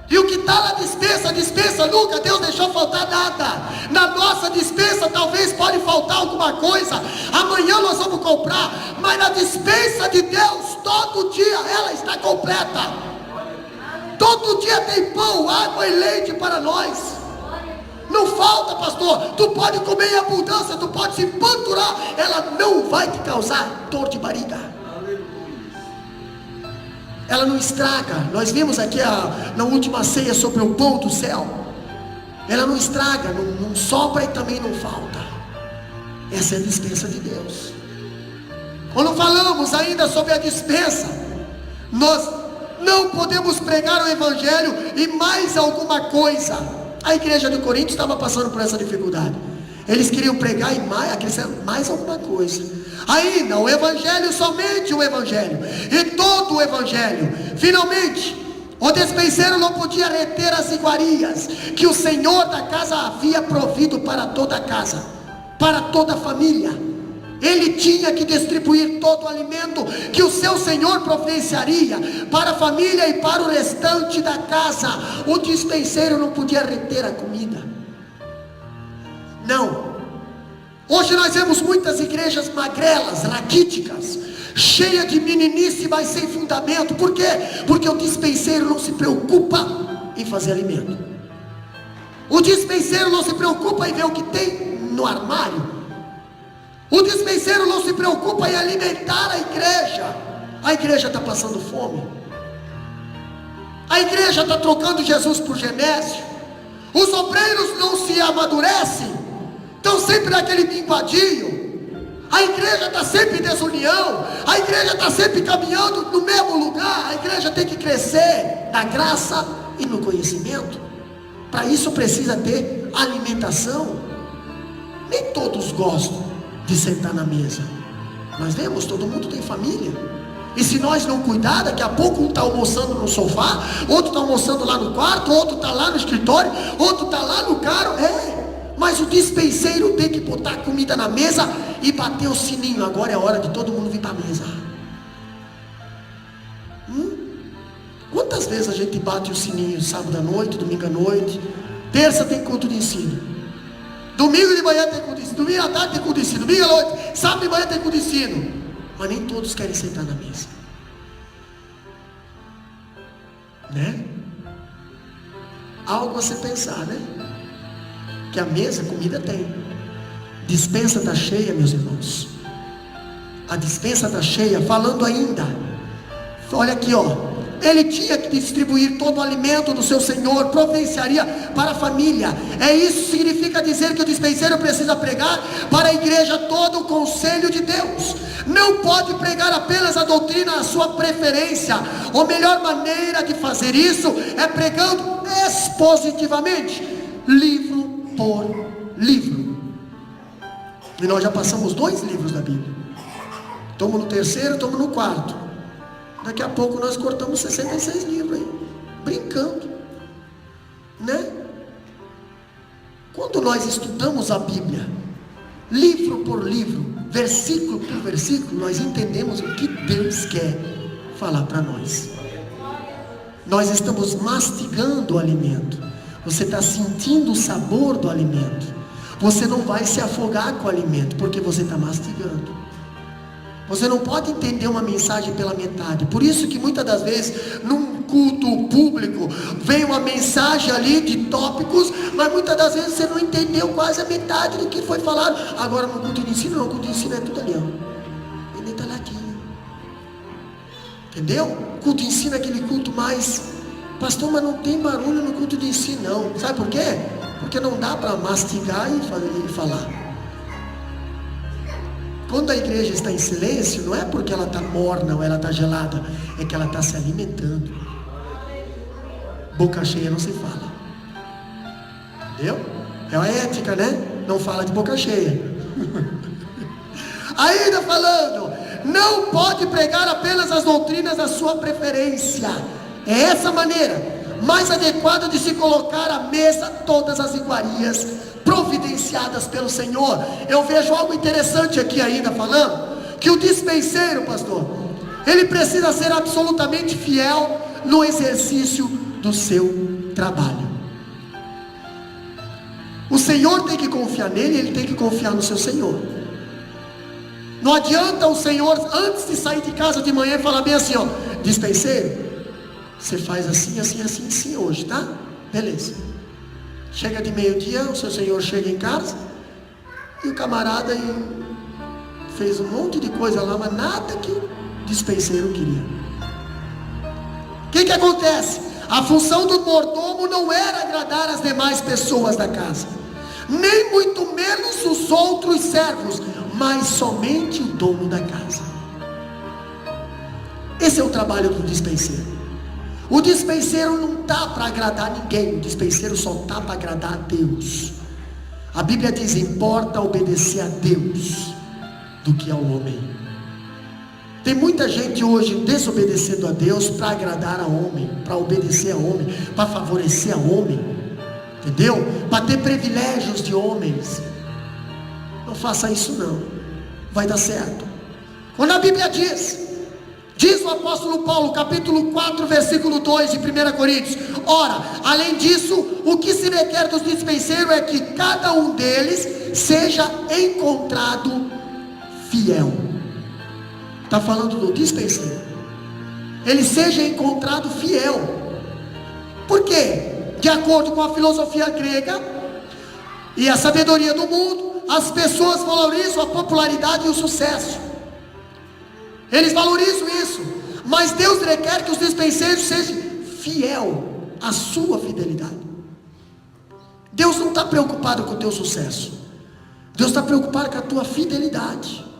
E o que está na dispensa, a dispensa nunca Deus deixou faltar nada. Na nossa dispensa talvez pode faltar alguma coisa, amanhã nós vamos comprar, mas na dispensa de Deus, todo dia ela está completa. Todo dia tem pão, água e leite para nós. Não falta, pastor. Tu pode comer em abundância, tu pode se panturar, ela não vai te causar dor de barriga. ela não estraga. Nós vimos aqui na última ceia sobre o pão do céu. Ela não estraga, não sobra e também não falta. Essa é a dispensa de Deus. Quando falamos ainda sobre a dispensa, nós não podemos pregar o Evangelho e mais alguma coisa. A igreja de Corinto estava passando por essa dificuldade. Eles queriam pregar e mais alguma coisa. Ainda o Evangelho, somente o Evangelho, e todo o Evangelho. Finalmente, o despenseiro não podia reter as iguarias que o Senhor da casa havia provido para toda a casa, para toda a família. Ele tinha que distribuir todo o alimento que o seu Senhor providenciaria para a família e para o restante da casa. O despenseiro não podia reter a comida. Não. Hoje nós vemos muitas igrejas magrelas, raquíticas, cheias de meninice, mas sem fundamento. Por quê? Porque o despenseiro não se preocupa em fazer alimento. O despenseiro não se preocupa em ver o que tem no armário. O despenseiro não se preocupa em alimentar a igreja. A igreja está passando fome. A igreja está trocando Jesus por Genésio. Os obreiros não se amadurecem, estão sempre naquele limpadinho. A igreja está sempre em desunião. A igreja está sempre caminhando no mesmo lugar. A igreja tem que crescer na graça e no conhecimento. Para isso precisa ter alimentação. Nem todos gostam de sentar na mesa. Nós vemos, todo mundo tem família. E se nós não cuidar, daqui a pouco um está almoçando no sofá, outro está almoçando lá no quarto, outro está lá no escritório, outro está lá no carro. Mas o despenseiro tem que botar comida na mesa e bater o sininho. Agora é a hora de todo mundo vir para a mesa. Quantas vezes a gente bate o sininho sábado à noite, domingo à noite? Terça tem culto de ensino, domingo de manhã tem culto de ensino, domingo à tarde tem culto de ensino, domingo à noite, sábado de manhã tem culto de ensino. Mas nem todos querem sentar na mesa, né? Algo a se pensar, né? Que a mesa, comida tem. Dispensa está cheia, meus irmãos. A dispensa está cheia. Falando ainda, olha aqui, ó. Ele tinha que distribuir todo o alimento do seu Senhor, providenciaria para a família. Isso significa dizer que o dispenseiro precisa pregar para a igreja todo o conselho de Deus. Não pode pregar apenas a doutrina à sua preferência. A melhor maneira de fazer isso é pregando expositivamente, livro por livro. E nós já passamos 2 livros da Bíblia. Estamos no 3º, estamos no 4º. Daqui a pouco nós cortamos 66 livros aí, brincando, né? Quando nós estudamos a Bíblia, livro por livro, versículo por versículo, nós entendemos o que Deus quer falar para nós. Nós estamos mastigando o alimento. Você está sentindo o sabor do alimento. Você não vai se afogar com o alimento, porque você está mastigando. Você não pode entender uma mensagem pela metade. Por isso que muitas das vezes, num culto público, vem uma mensagem ali de tópicos, mas muitas das vezes você não entendeu quase a metade do que foi falado. Agora no culto de ensino, não, o culto de ensino é tudo ali, ó, bem detalhadinho. Entendeu? O culto de ensino é aquele culto mais, pastor, mas não tem barulho no culto de ensino, não. Sabe por quê? Porque não dá para mastigar e falar. Quando a igreja está em silêncio, não é porque ela está morna ou ela está gelada, é que ela está se alimentando. Boca cheia não se fala. Entendeu? É a ética, né? Não fala de boca cheia. Ainda falando, não pode pregar apenas as doutrinas da sua preferência. É essa maneira mais adequada de se colocar à mesa todas as iguarias providenciadas pelo Senhor. Eu vejo algo interessante aqui ainda falando, que o dispenseiro, pastor, ele precisa ser absolutamente fiel no exercício do seu trabalho. O Senhor tem que confiar nele, ele tem que confiar no seu Senhor. Não adianta o Senhor, antes de sair de casa de manhã, falar bem assim, ó, dispenseiro, você faz assim, assim, assim, assim hoje, tá? Beleza. Chega de meio-dia, o seu Senhor chega em casa, e o camarada fez um monte de coisa lá, mas nada que o dispenseiro queria. que acontece? A função do mordomo não era agradar as demais pessoas da casa, nem muito menos os outros servos, mas somente o dono da casa. Esse é o trabalho do dispenseiro. O dispenseiro não está para agradar ninguém, o dispenseiro só está para agradar a Deus. A Bíblia diz: importa obedecer a Deus do que ao homem. Tem muita gente hoje desobedecendo a Deus para agradar a homem, para obedecer a homem, para favorecer a homem, entendeu? Para ter privilégios de homens. Não faça isso não, vai dar certo. Quando a Bíblia diz o apóstolo Paulo, capítulo 4, versículo 2 de 1 Coríntios: ora, além disso, o que se requer dos dispenseiros é que cada um deles seja encontrado fiel. Está falando do dispenseiro. Ele seja encontrado fiel. Por quê? De acordo com a filosofia grega e a sabedoria do mundo, as pessoas valorizam a popularidade e o sucesso. Eles valorizam isso. Mas Deus requer que os dispenseiros sejam fiel à sua fidelidade. Deus não está preocupado com o teu sucesso. Deus está preocupado com a tua fidelidade.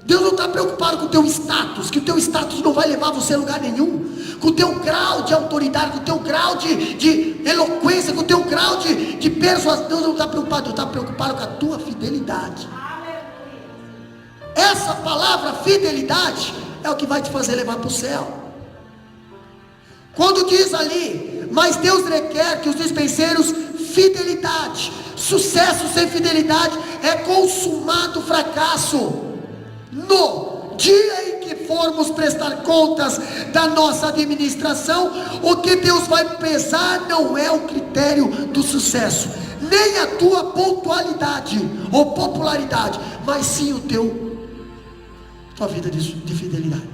Deus não está preocupado com o teu status, que o teu status não vai levar você a lugar nenhum, com o teu grau de autoridade, com o teu grau de eloquência, com o teu grau de persuasão. Deus não está preocupado, Deus está preocupado com a tua fidelidade. Essa palavra fidelidade é o que vai te fazer levar para o céu. Quando diz ali: mas Deus requer que os dispenseiros fidelidade. Sucesso sem fidelidade é consumado fracasso. No dia em que formos prestar contas da nossa administração, o que Deus vai pesar não é o critério do sucesso, nem a tua pontualidade ou popularidade, mas sim tua vida de fidelidade.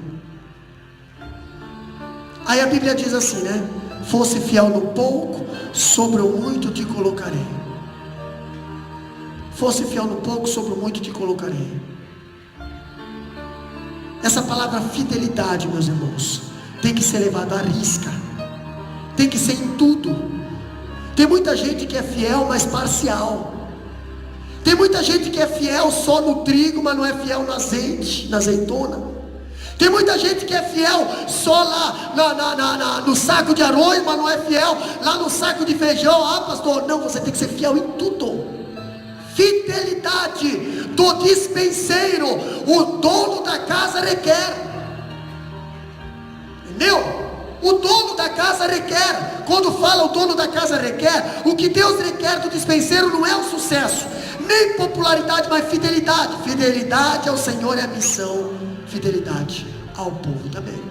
Aí a Bíblia diz assim, né? Fosse fiel no pouco, sobre o muito te colocarei. Fosse fiel no pouco, sobre o muito te colocarei. Essa palavra fidelidade, meus irmãos, tem que ser levada à risca. Tem que ser em tudo. Tem muita gente que é fiel, mas parcial. Tem muita gente que é fiel só no trigo, mas não é fiel no azeite, na azeitona. Tem muita gente que é fiel só lá no saco de arroz, mas não é fiel lá no saco de feijão. Ah, pastor, não, você tem que ser fiel em tudo. Fidelidade do dispenseiro, o dono da casa requer. Entendeu? O dono da casa requer. Quando fala o dono da casa requer, o que Deus requer do dispenseiro não é o sucesso, nem popularidade, mas fidelidade. Fidelidade ao Senhor é a missão, fidelidade ao povo também.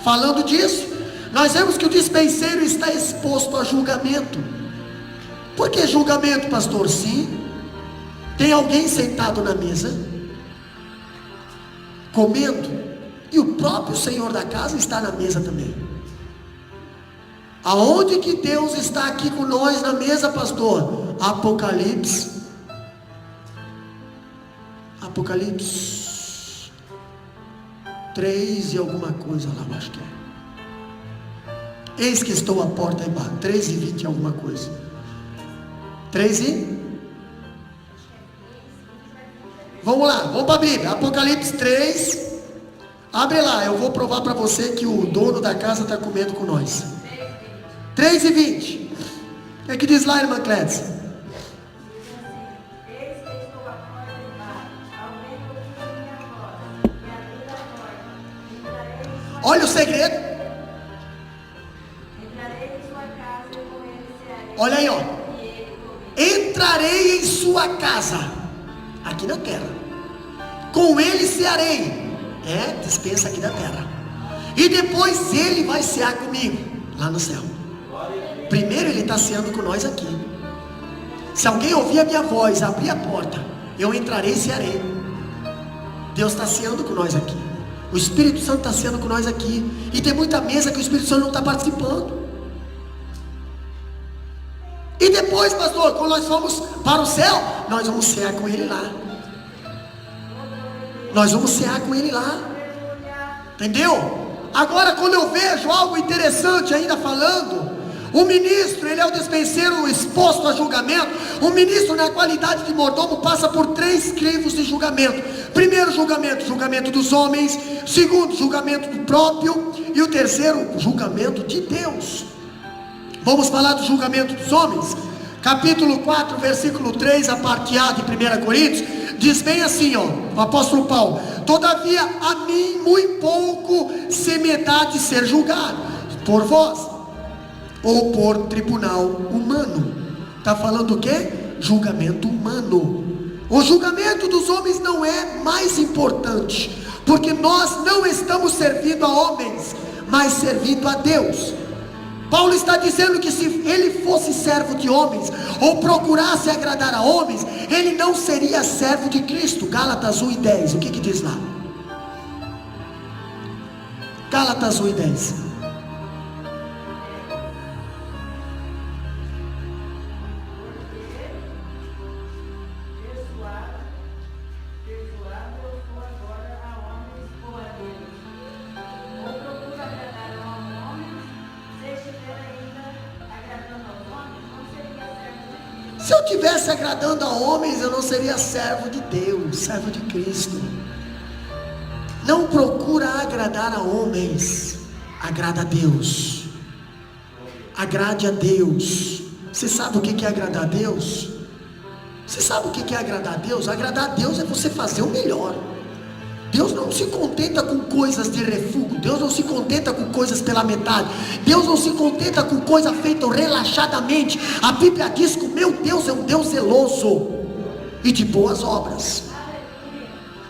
Falando disso, nós vemos que o dispenseiro está exposto a julgamento. Por que julgamento, pastor? Sim, tem alguém sentado na mesa, comendo, e o próprio Senhor da casa está na mesa também. Aonde que Deus está aqui com nós na mesa, pastor? Apocalipse 3 e alguma coisa lá, eu acho que é. Eis que estou à porta e bato. 3 e 20 e alguma coisa. 3 e... Vamos lá, vamos para a Bíblia. Apocalipse 3. Abre lá, eu vou provar para você que o dono da casa está comendo com nós. 3 e 20. O que diz lá, irmã Clédia? Olha o segredo. Olha aí, ó. Entrarei em sua casa, aqui na terra, com ele cearei. Dispensa aqui da terra. E depois ele vai cear comigo lá no céu. Primeiro ele está ceando com nós aqui. Se alguém ouvir a minha voz, abrir a porta, eu entrarei e cearei. Deus está ceando com nós aqui. O Espírito Santo está ceando com nós aqui. E tem muita mesa que o Espírito Santo não está participando. E depois, pastor, quando nós formos para o céu, nós vamos cear com ele lá. Nós vamos cear com ele lá. Entendeu? Agora, quando eu vejo algo interessante ainda falando, o ministro, ele é o dispenseiro exposto a julgamento. O ministro, na qualidade de mordomo, passa por 3 crivos de julgamento. Primeiro julgamento, julgamento dos homens. Segundo, julgamento do próprio. E o terceiro, julgamento de Deus. Vamos falar do julgamento dos homens. Capítulo 4, versículo 3, a parte A de 1 Coríntios, diz bem assim, o apóstolo Paulo: todavia a mim muito pouco se me dá de ser julgado por vós, ou por tribunal humano. Está falando o quê? Julgamento humano. O julgamento dos homens não é mais importante, porque nós não estamos servindo a homens, mas servindo a Deus. Paulo está dizendo que se ele fosse servo de homens, ou procurasse agradar a homens, ele não seria servo de Cristo. Gálatas 1:10, o que diz lá? Gálatas 1:10. Se eu estivesse agradando a homens, eu não seria servo de Deus, servo de Cristo. Não procura agradar a homens, agrada a Deus. Agrade a Deus. Você sabe o que é agradar a Deus? Você sabe o que é agradar a Deus? Agradar a Deus é você fazer o melhor. Deus não se contenta com coisas de refúgio. Deus não se contenta com coisas pela metade. Deus não se contenta com coisa feita relaxadamente. A Bíblia diz que o meu Deus é um Deus zeloso e de boas obras.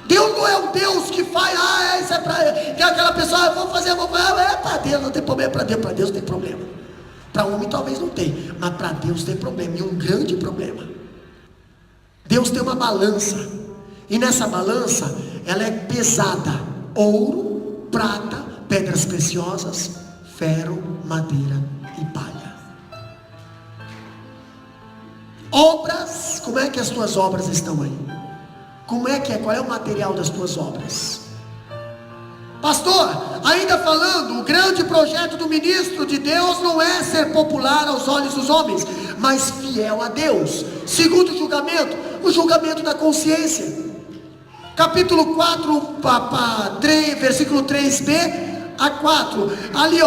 Deus não é um Deus que faz, isso é para que aquela pessoa, vou fazer, é para Deus, não tem problema. Para Deus tem problema. Para homem talvez não tem, mas para Deus tem problema, e um grande problema. Deus tem uma balança. E nessa balança, ela é pesada: ouro, prata, pedras preciosas, ferro, madeira e palha. Obras, como é que as tuas obras estão aí? Qual é o material das tuas obras? Pastor, ainda falando, o grande projeto do ministro de Deus não é ser popular aos olhos dos homens, mas fiel a Deus. Segundo julgamento, o julgamento da consciência. Capítulo 4, 3, versículo 3b a 4, ali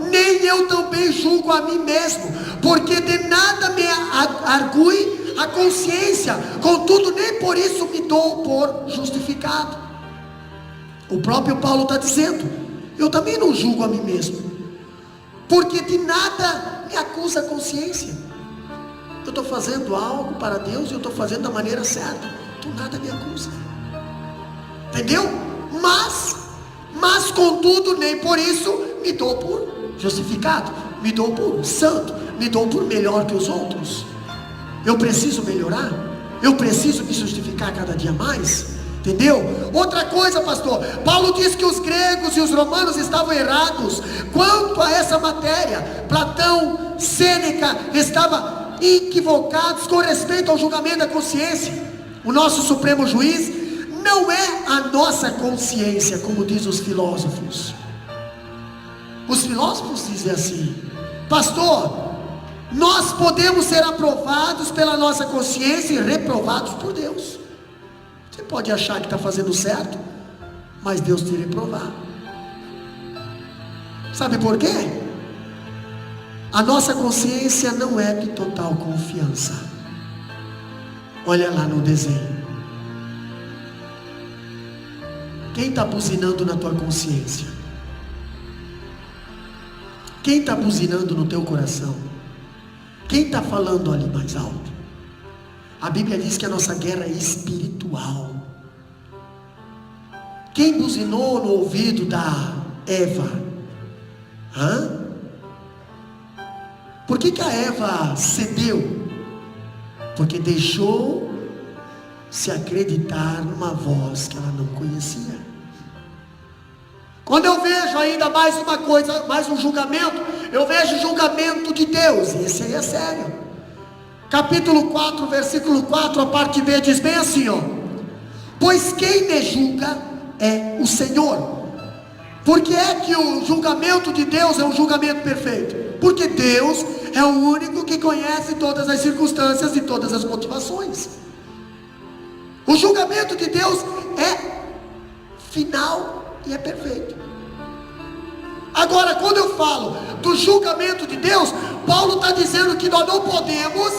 nem eu também julgo a mim mesmo, porque de nada me argue a consciência, contudo nem por isso me dou por justificado. O próprio Paulo está dizendo: eu também não julgo a mim mesmo, porque de nada me acusa a consciência. Eu estou fazendo algo para Deus e eu estou fazendo da maneira certa, então nada me acusa. Entendeu? Mas contudo, nem por isso me dou por justificado, me dou por santo, me dou por melhor que os outros. Eu preciso melhorar, eu preciso me justificar cada dia mais. Entendeu? Outra coisa, pastor, Paulo diz que os gregos e os romanos estavam errados quanto a essa matéria. Platão, Sêneca estavam equivocados com respeito ao julgamento da consciência. O nosso supremo juiz não é a nossa consciência, como diz os filósofos. Os filósofos dizem assim: pastor, nós podemos ser aprovados pela nossa consciência e reprovados por Deus. Você pode achar que está fazendo certo, mas Deus te reprovar. Sabe por quê? A nossa consciência não é de total confiança. Olha lá no desenho. Quem está buzinando na tua consciência? Quem está buzinando no teu coração? Quem está falando ali mais alto? A Bíblia diz que a nossa guerra é espiritual. Quem buzinou no ouvido da Eva? Por que a Eva cedeu? Porque deixou se acreditar numa voz que ela não conhecia. Quando eu vejo ainda mais uma coisa, mais um julgamento, eu vejo o julgamento de Deus, e esse aí é sério. Capítulo 4, versículo 4, a parte B diz bem assim: pois quem me julga é o Senhor, Por que é que o julgamento de Deus é um julgamento perfeito? Porque Deus é o único que conhece todas as circunstâncias e todas as motivações. O julgamento de Deus é final e é perfeito. Agora, quando eu falo do julgamento de Deus, Paulo está dizendo que nós não podemos,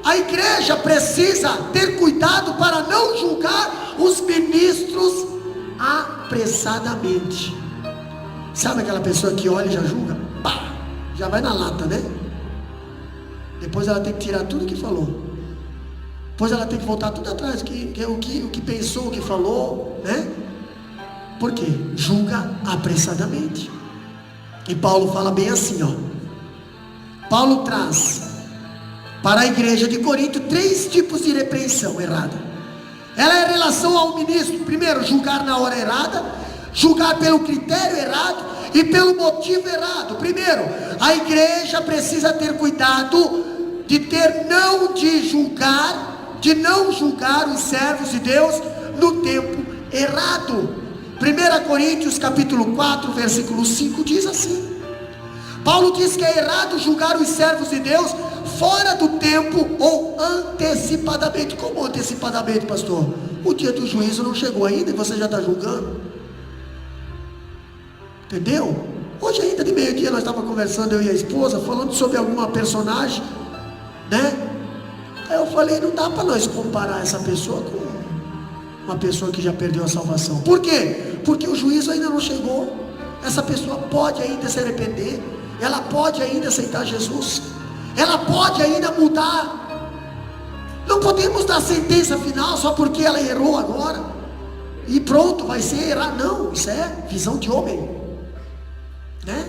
a igreja precisa ter cuidado para não julgar os ministros apressadamente. Sabe aquela pessoa que olha e já julga? Pá, já vai na lata, né? Depois ela tem que tirar tudo que falou. Depois ela tem que voltar tudo atrás, o que pensou, o que falou, né? Por quê? Julga apressadamente. E Paulo fala bem assim, ó. Paulo traz para a igreja de Corinto 3 tipos de repreensão errada. Ela é em relação ao ministro. Primeiro, julgar na hora errada, julgar pelo critério errado e pelo motivo errado. Primeiro, a igreja precisa ter cuidado de não julgar os servos de Deus no tempo errado. 1 Coríntios capítulo 4, versículo 5 diz assim: Paulo diz que é errado julgar os servos de Deus fora do tempo ou antecipadamente. Como antecipadamente, pastor? O dia do juízo não chegou ainda e você já está julgando. Entendeu? Hoje ainda de meio-dia nós estávamos conversando, eu e a esposa, falando sobre alguma personagem, né? Aí eu falei, não dá para nós comparar essa pessoa com uma pessoa que já perdeu a salvação. Por quê? Porque o juízo ainda não chegou. Essa pessoa pode ainda se arrepender, ela pode ainda aceitar Jesus, ela pode ainda mudar. Não podemos dar sentença final só porque ela errou agora e pronto, vai ser errar. Não, isso é visão de homem, né?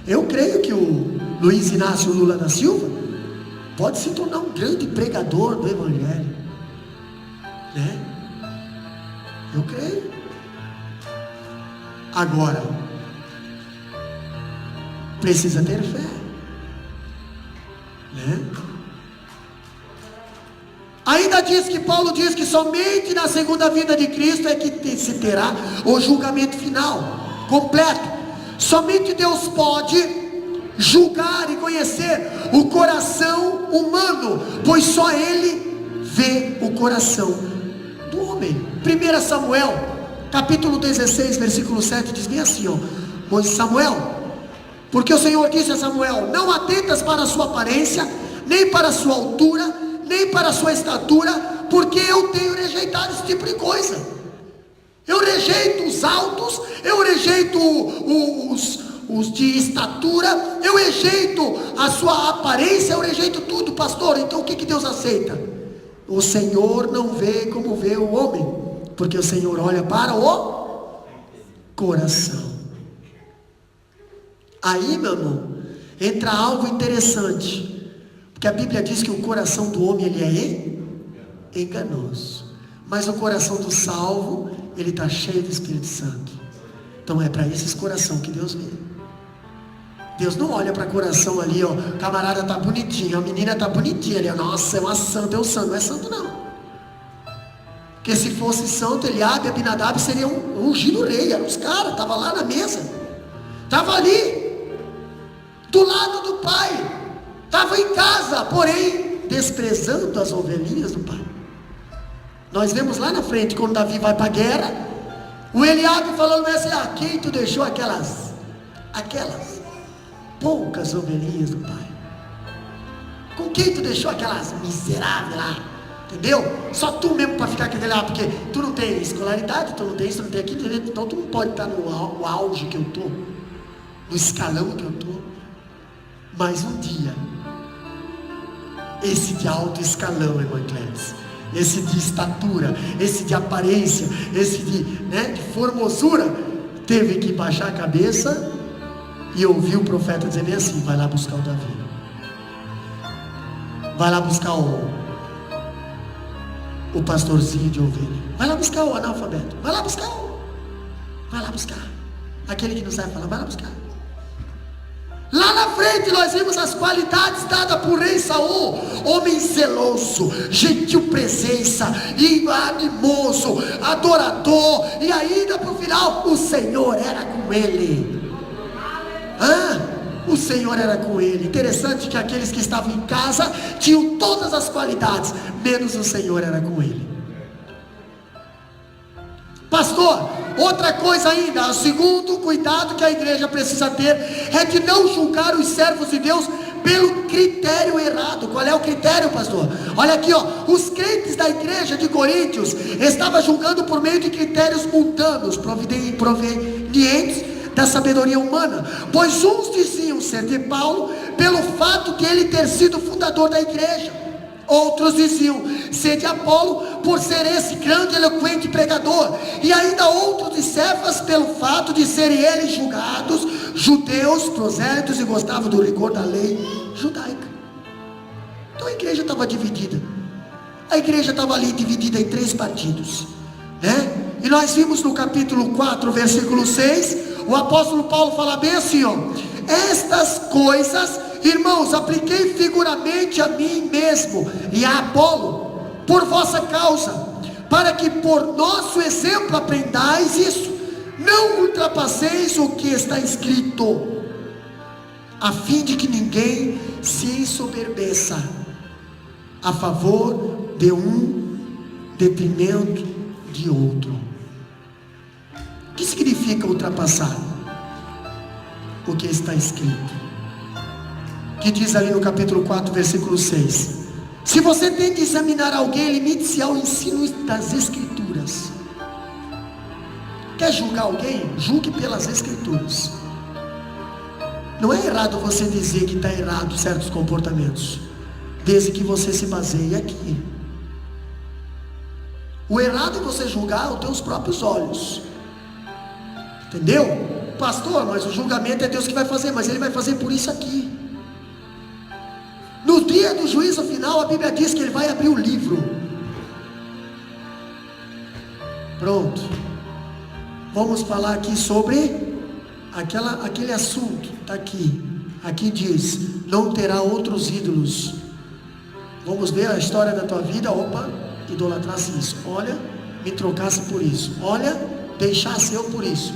Eu creio que o Luiz Inácio Lula da Silva pode se tornar um grande pregador do Evangelho, né? Eu creio. Agora, precisa ter fé, né? Ainda diz que Paulo diz que somente na segunda vinda de Cristo é que se terá o julgamento final, completo. Somente Deus pode julgar e conhecer o coração humano, pois só Ele vê o coração do homem. 1 Samuel, capítulo 16, versículo 7, diz bem assim, ó: Pois Samuel, porque o Senhor disse a Samuel: não atentas para a sua aparência, nem para a sua altura, nem para a sua estatura, porque eu tenho rejeitado esse tipo de coisa. Eu rejeito os altos, eu rejeito os de estatura, eu rejeito a sua aparência, eu rejeito tudo, pastor. Então o que Deus aceita? O Senhor não vê como vê o homem, porque o Senhor olha para o coração. Aí, meu irmão, entra algo interessante, porque a Bíblia diz que o coração do homem ele é enganoso, mas o coração do salvo ele está cheio do Espírito Santo. Então é para esses coração que Deus vê. Deus não olha para coração ali, ó, camarada tá bonitinho, a menina tá bonitinha ali, ó, nossa, é uma santa, é um santo. Não é santo não, porque se fosse santo, Eliabe e Abinadab seriam um ungido rei, eram os caras, estavam lá na mesa, estavam ali do lado do pai, estava em casa, porém desprezando as ovelhinhas do pai. Nós vemos lá na frente, quando Davi vai para a guerra, o Eliabe falando assim: quem tu deixou aquelas poucas ovelhinhas do pai? Com quem tu deixou aquelas miseráveis lá? Entendeu? Só tu mesmo para ficar com aquele lá, porque tu não tem escolaridade, tu não tem isso, tu não tem aquilo, então tu não pode estar no auge que eu estou, no escalão que eu estou. Mas um dia, esse de alto escalão, irmão Clélis, esse de estatura, esse de aparência, esse de formosura, teve que baixar a cabeça e ouvir o profeta dizer bem assim: vai lá buscar o Davi, vai lá buscar o pastorzinho de ovelha, vai lá buscar o analfabeto, vai lá buscar aquele que não sabe falar, vai lá buscar. Lá na frente nós vimos as qualidades dadas por rei Saul: homem zeloso, gentil presença, e animoso, adorador. E ainda para o final, o Senhor era com ele. O Senhor era com ele. Interessante que aqueles que estavam em casa tinham todas as qualidades, menos o Senhor era com ele. Pastor, outra coisa ainda, o segundo cuidado que a igreja precisa ter é de não julgar os servos de Deus pelo critério errado. Qual é o critério, pastor? Olha aqui, os crentes da igreja de Coríntios estavam julgando por meio de critérios mundanos, provenientes da sabedoria humana, pois uns diziam ser de Paulo pelo fato de ele ter sido fundador da igreja, outros diziam ser de Apolo por ser esse grande e eloquente pregador, e ainda outros de Cefas pelo fato de serem eles julgados judeus, prosélitos, e gostavam do rigor da lei judaica. Então a igreja estava dividida. A igreja estava ali dividida em 3 partidos, né? E nós vimos no capítulo 4, versículo 6, o apóstolo Paulo fala bem assim: estas coisas, irmãos, apliquei figuramente a mim mesmo e a Apolo por vossa causa, para que por nosso exemplo aprendais isso. Não ultrapasseis o que está escrito, a fim de que ninguém se ensoberbeça a favor de um detrimento de outro. O que significa ultrapassar o que está escrito? Que diz ali no capítulo 4, versículo 6: se você tem de examinar alguém, limite-se ao ensino das escrituras. Quer julgar alguém? Julgue pelas escrituras. Não é errado você dizer que está errado certos comportamentos, desde que você se baseie aqui. O errado é você julgar aos teus próprios olhos. Entendeu? Pastor, mas o julgamento é Deus que vai fazer, mas Ele vai fazer por isso aqui. No dia do juízo final, a Bíblia diz que Ele vai abrir o livro. Pronto. Vamos falar aqui sobre aquele assunto. Está aqui. Aqui diz: não terá outros ídolos. Vamos ver a história da tua vida. Opa, idolatrasse isso. Olha, me trocasse por isso. Olha, deixasse eu por isso.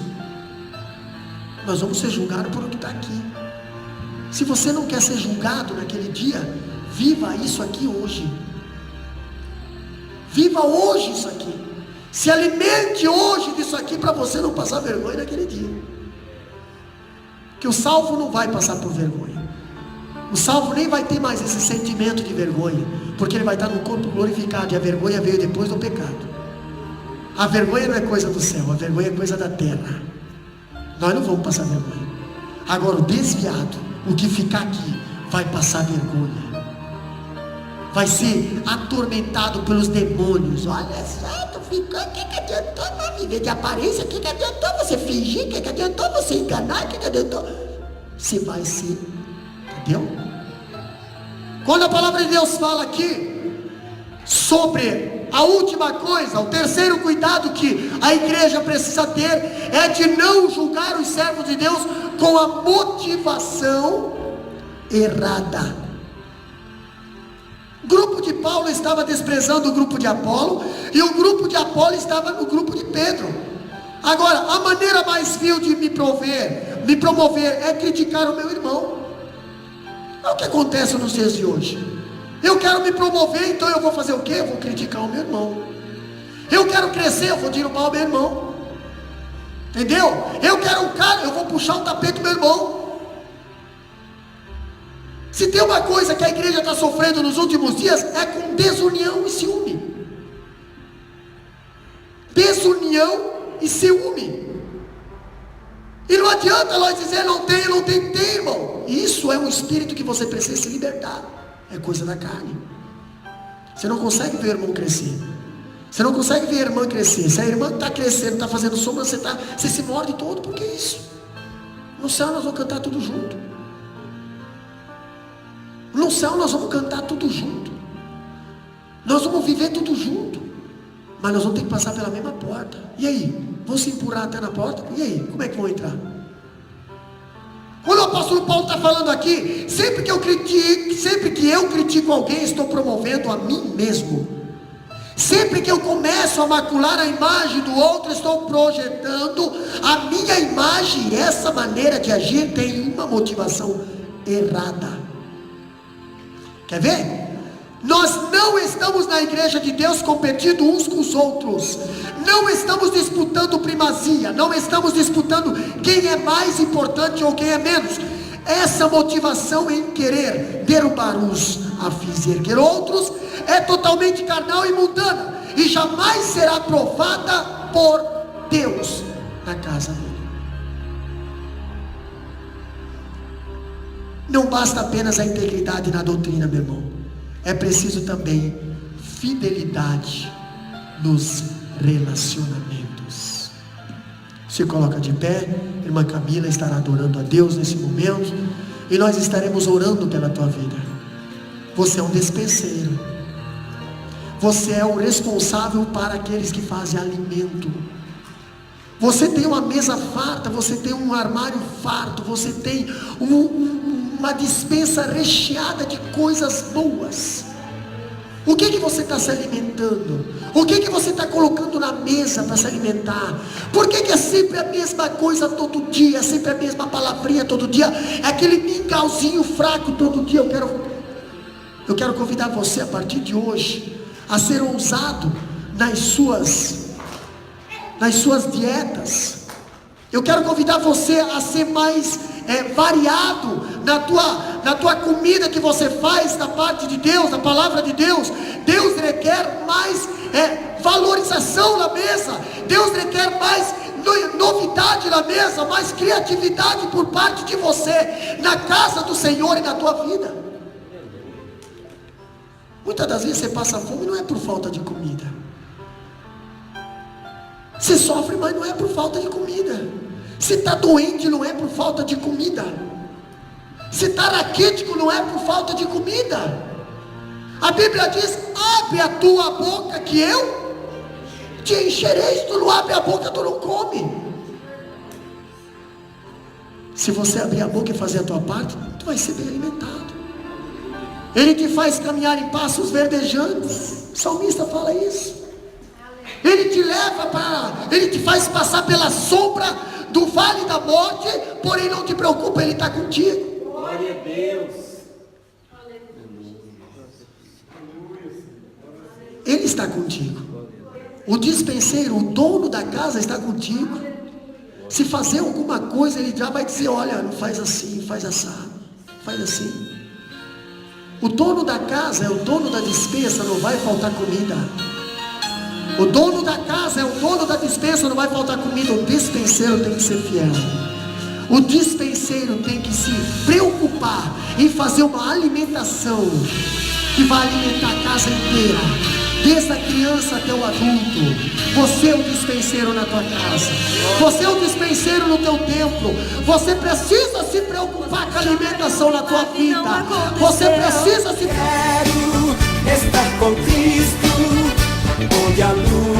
Nós vamos ser julgados por o que está aqui. Se você não quer ser julgado naquele dia, viva isso aqui hoje. Viva hoje isso aqui. Se alimente hoje disso aqui, para você não passar vergonha naquele dia. Que o salvo não vai passar por vergonha. O salvo nem vai ter mais esse sentimento de vergonha, porque ele vai estar no corpo glorificado. E a vergonha veio depois do pecado. A vergonha não é coisa do céu, a vergonha é coisa da terra. Nós não vamos passar vergonha. Agora o desviado, o que ficar aqui, vai passar vergonha. Vai ser atormentado pelos demônios. Olha só, tu ficou, o que adiantou não viver de aparência? O que adiantou você fingir? O que adiantou você enganar? O que adiantou? Você vai ser, entendeu? Quando a palavra de Deus fala aqui sobre a última coisa, o terceiro cuidado que a igreja precisa ter é de não julgar os servos de Deus com a motivação errada. O grupo de Paulo estava desprezando o grupo de Apolo, e o grupo de Apolo estava no grupo de Pedro. Agora, a maneira mais vil de me promover é criticar o meu irmão. É o que acontece nos dias de hoje. Eu quero me promover, então eu vou fazer o quê? Eu vou criticar o meu irmão. Eu quero crescer, eu vou derrubar o meu irmão. Entendeu? Eu quero um cara, eu vou puxar o tapete do meu irmão. Se tem uma coisa que a igreja está sofrendo nos últimos dias, é com desunião e ciúme. Desunião e ciúme. E não adianta nós dizer não tem, irmão. Isso é um espírito que você precisa se libertar. É coisa da carne. Você não consegue ver o irmão crescer. Você não consegue ver a irmã crescer. Se a irmã está crescendo, está fazendo sombra, você se morde todo. Por que isso? No céu nós vamos cantar tudo junto. No céu nós vamos cantar tudo junto. Nós vamos viver tudo junto. Mas nós vamos ter que passar pela mesma porta. E aí? Vão se empurrar até na porta? E aí? Como é que vão entrar? Quando a apóstolo Paulo está falando aqui, sempre que eu critico alguém, estou promovendo a mim mesmo. Sempre que eu começo a macular a imagem do outro, estou projetando a minha imagem. E essa maneira de agir tem uma motivação errada. Quer ver? Nós não estamos na igreja de Deus competindo uns com os outros. Não estamos disputando primazia. Não estamos disputando quem é mais importante ou quem é menos. Essa motivação em querer derrubar uns a fins de erguer outros é totalmente carnal e mundana, e jamais será aprovada por Deus na casa dele. Não basta apenas a integridade na doutrina, meu irmão. É preciso também fidelidade nos relacionamentos. Se coloca de pé, irmã Camila estará adorando a Deus nesse momento, e nós estaremos orando pela tua vida. Você é um despenseiro. Você é o responsável para aqueles que fazem alimento. Você tem uma mesa farta, você tem um armário farto, você tem uma despensa recheada de coisas boas. O que você está se alimentando? O que você está colocando na mesa para se alimentar? Por que é sempre a mesma coisa todo dia? É sempre a mesma palavrinha todo dia? É aquele mingauzinho fraco todo dia? Eu quero convidar você a partir de hoje a ser ousado nas suas dietas. Eu quero convidar você a ser mais variado na tua comida que você faz da parte de Deus, da palavra de Deus. Deus requer mais valorização na mesa. Deus requer mais novidade na mesa, mais criatividade por parte de você na casa do Senhor e na tua vida. Muitas das vezes você passa fome, não é por falta de comida. Você sofre, mas não é por falta de comida. Você está doente, não é por falta de comida. Você está raquítico, não é por falta de comida. A Bíblia diz: abre a tua boca que eu te encherei. Se tu não abre a boca, tu não come. Se você abrir a boca e fazer a tua parte, tu vai ser bem alimentado. Ele te faz caminhar em passos verdejantes. O salmista fala isso. Ele te faz passar pela sombra do vale da morte, porém não te preocupa, Ele está contigo. Glória a Deus. Ele está contigo. O dispenseiro, o dono da casa está contigo. Se fazer alguma coisa, Ele já vai dizer: olha, não faz assim, faz assado, faz assim. O dono da casa é o dono da despensa, não vai faltar comida. O dono da casa é o dono da despensa, não vai faltar comida. O dispenseiro tem que ser fiel. O dispenseiro tem que se preocupar em fazer uma alimentação que vai alimentar a casa inteira, desde a criança até o adulto. Você é o dispenseiro na tua casa. Você é o dispenseiro no teu templo. Você precisa se preocupar com a alimentação na tua vida. Você precisa se preocupar. Quero estar com Cristo, onde a luz